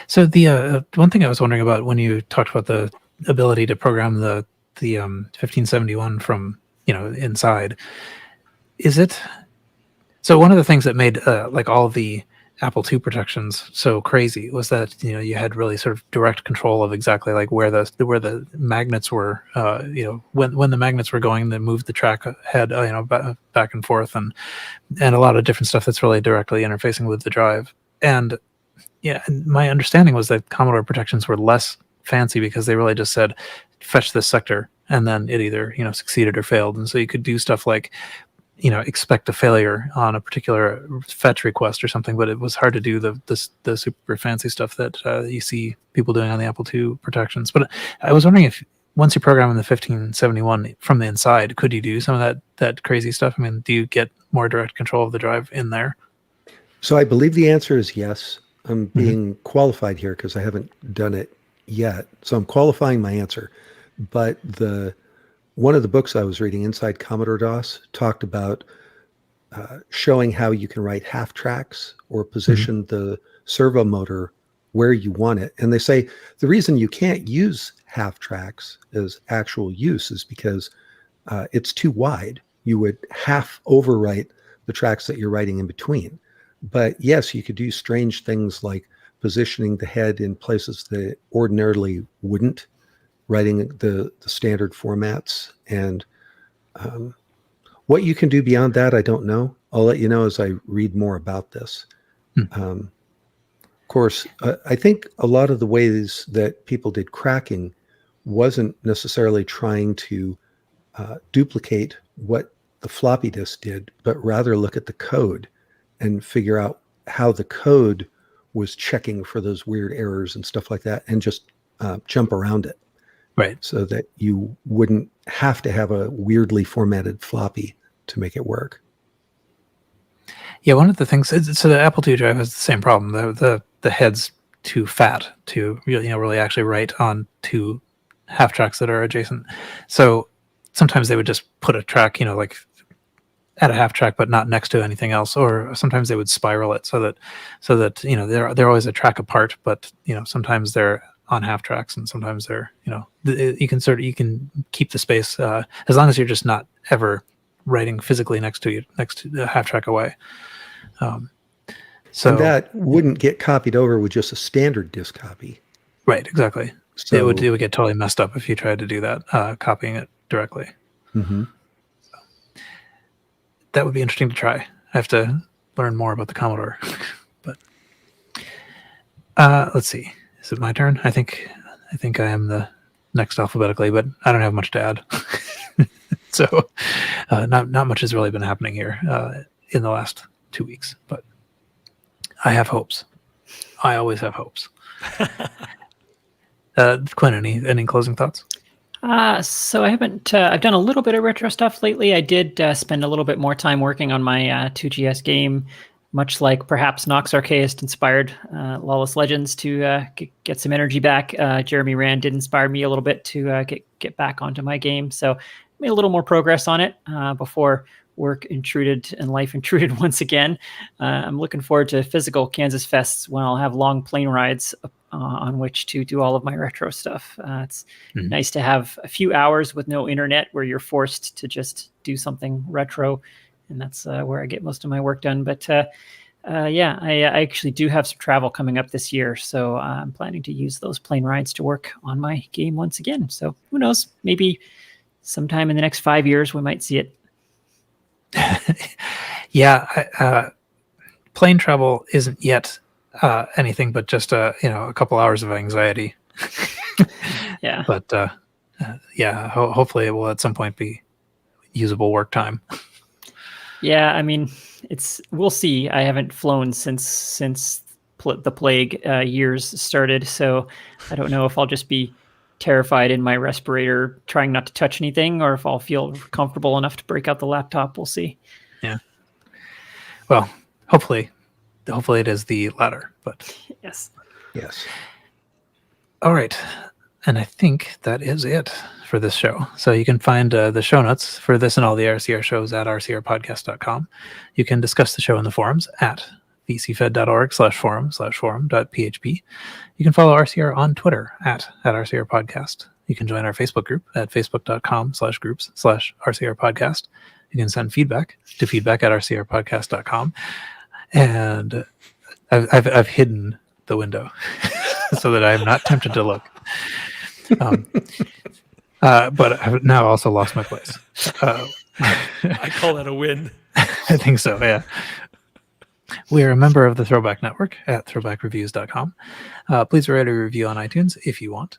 So the one thing I was wondering about when you talked about the ability to program the 1571 from inside, is it? So one of the things that made like all the Apple II protections so crazy was that you had really sort of direct control of exactly like where the magnets were. When the magnets were going, they moved the track head back and forth, and a lot of different stuff that's really directly interfacing with the drive. And my understanding was that Commodore protections were less fancy because they really just said, fetch this sector, and then it either, succeeded or failed. And so you could do stuff like, expect a failure on a particular fetch request or something, but it was hard to do the super fancy stuff that you see people doing on the Apple II protections. But I was wondering if once you program in the 1571 from the inside, could you do some of that crazy stuff? I mean, do you get more direct control of the drive in there? So I believe the answer is yes. I'm being qualified here because I haven't done it yet. So I'm qualifying my answer. But one of the books I was reading, Inside Commodore DOS, talked about showing how you can write half tracks or position the servo motor where you want it. And they say the reason you can't use half tracks as actual use is because it's too wide. You would half overwrite the tracks that you're writing in between. But yes, you could do strange things like positioning the head in places that ordinarily wouldn't, writing the standard formats. And what you can do beyond that, I don't know. I'll let you know as I read more about this. Of course, I think a lot of the ways that people did cracking wasn't necessarily trying to duplicate what the floppy disk did, but rather look at the code and figure out how the code was checking for those weird errors and stuff like that, and just jump around it. Right. So that you wouldn't have to have a weirdly formatted floppy to make it work. Yeah, one of the things, so the Apple II drive has the same problem. The head's too fat to really actually write on two half tracks that are adjacent. So sometimes they would just put a track, like at a half track, but not next to anything else. Or sometimes they would spiral it so that they're always a track apart, but sometimes they're on half tracks and sometimes they're you can keep the space as long as you're just not ever physically next to the half track away. So and that wouldn't get copied over with just a standard disk copy. Right, exactly. So it would get totally messed up if you tried to do that, copying it directly. Mm-hmm. So, that would be interesting to try. I have to learn more about the Commodore. But let's see. Is it my turn? I think I am the next alphabetically, but I don't have much to add. So not much has really been happening here in the last 2 weeks, but I have hopes. I always have hopes. Quinn, any closing thoughts? So I haven't. I've done a little bit of retro stuff lately. I did spend a little bit more time working on my 2GS game, much like perhaps Nox Archaist inspired Lawless Legends to get some energy back. Jeremy Rand did inspire me a little bit to get back onto my game. So made a little more progress on it before work intruded and life intruded once again. I'm looking forward to physical Kansas Fests when I'll have long plane rides on which to do all of my retro stuff. It's nice to have a few hours with no internet where you're forced to just do something retro. And that's where I get most of my work done. But I actually do have some travel coming up this year. So I'm planning to use those plane rides to work on my game once again. So who knows, maybe sometime in the next 5 years, we might see it. Yeah. Plane travel isn't yet anything but just a couple hours of anxiety. Yeah. But hopefully it will at some point be usable work time. Yeah, I mean, we'll see. I haven't flown since the plague years started, so I don't know if I'll just be terrified in my respirator trying not to touch anything, or if I'll feel comfortable enough to break out the laptop. We'll see. Yeah. Well, hopefully it is the latter, but Yes. All right. And I think that is it for this show. So you can find the show notes for this and all the RCR shows at rcrpodcast.com. You can discuss the show in the forums at vcfed.org/forum/forum.php. You can follow RCR on Twitter at RCR Podcast. You can join our Facebook group at facebook.com/groups/RCR Podcast. You can send feedback to feedback@rcrpodcast.com. And I've hidden the window so that I'm not tempted to look. But I've now also lost my place. I call that a win. I think so, yeah. We are a member of the Throwback Network at throwbackreviews.com. Please write a review on iTunes if you want.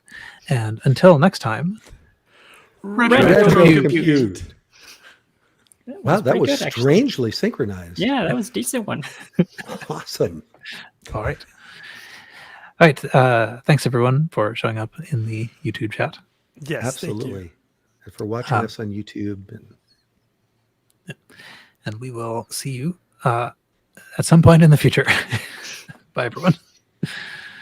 And until next time, Retrocompute. Wow, that was good, strangely synchronized. Yeah, that was a decent one. Awesome. All right. All right. Thanks, everyone, for showing up in the YouTube chat. Yes, Absolutely. And for watching us on YouTube. And we will see you at some point in the future. Bye, everyone.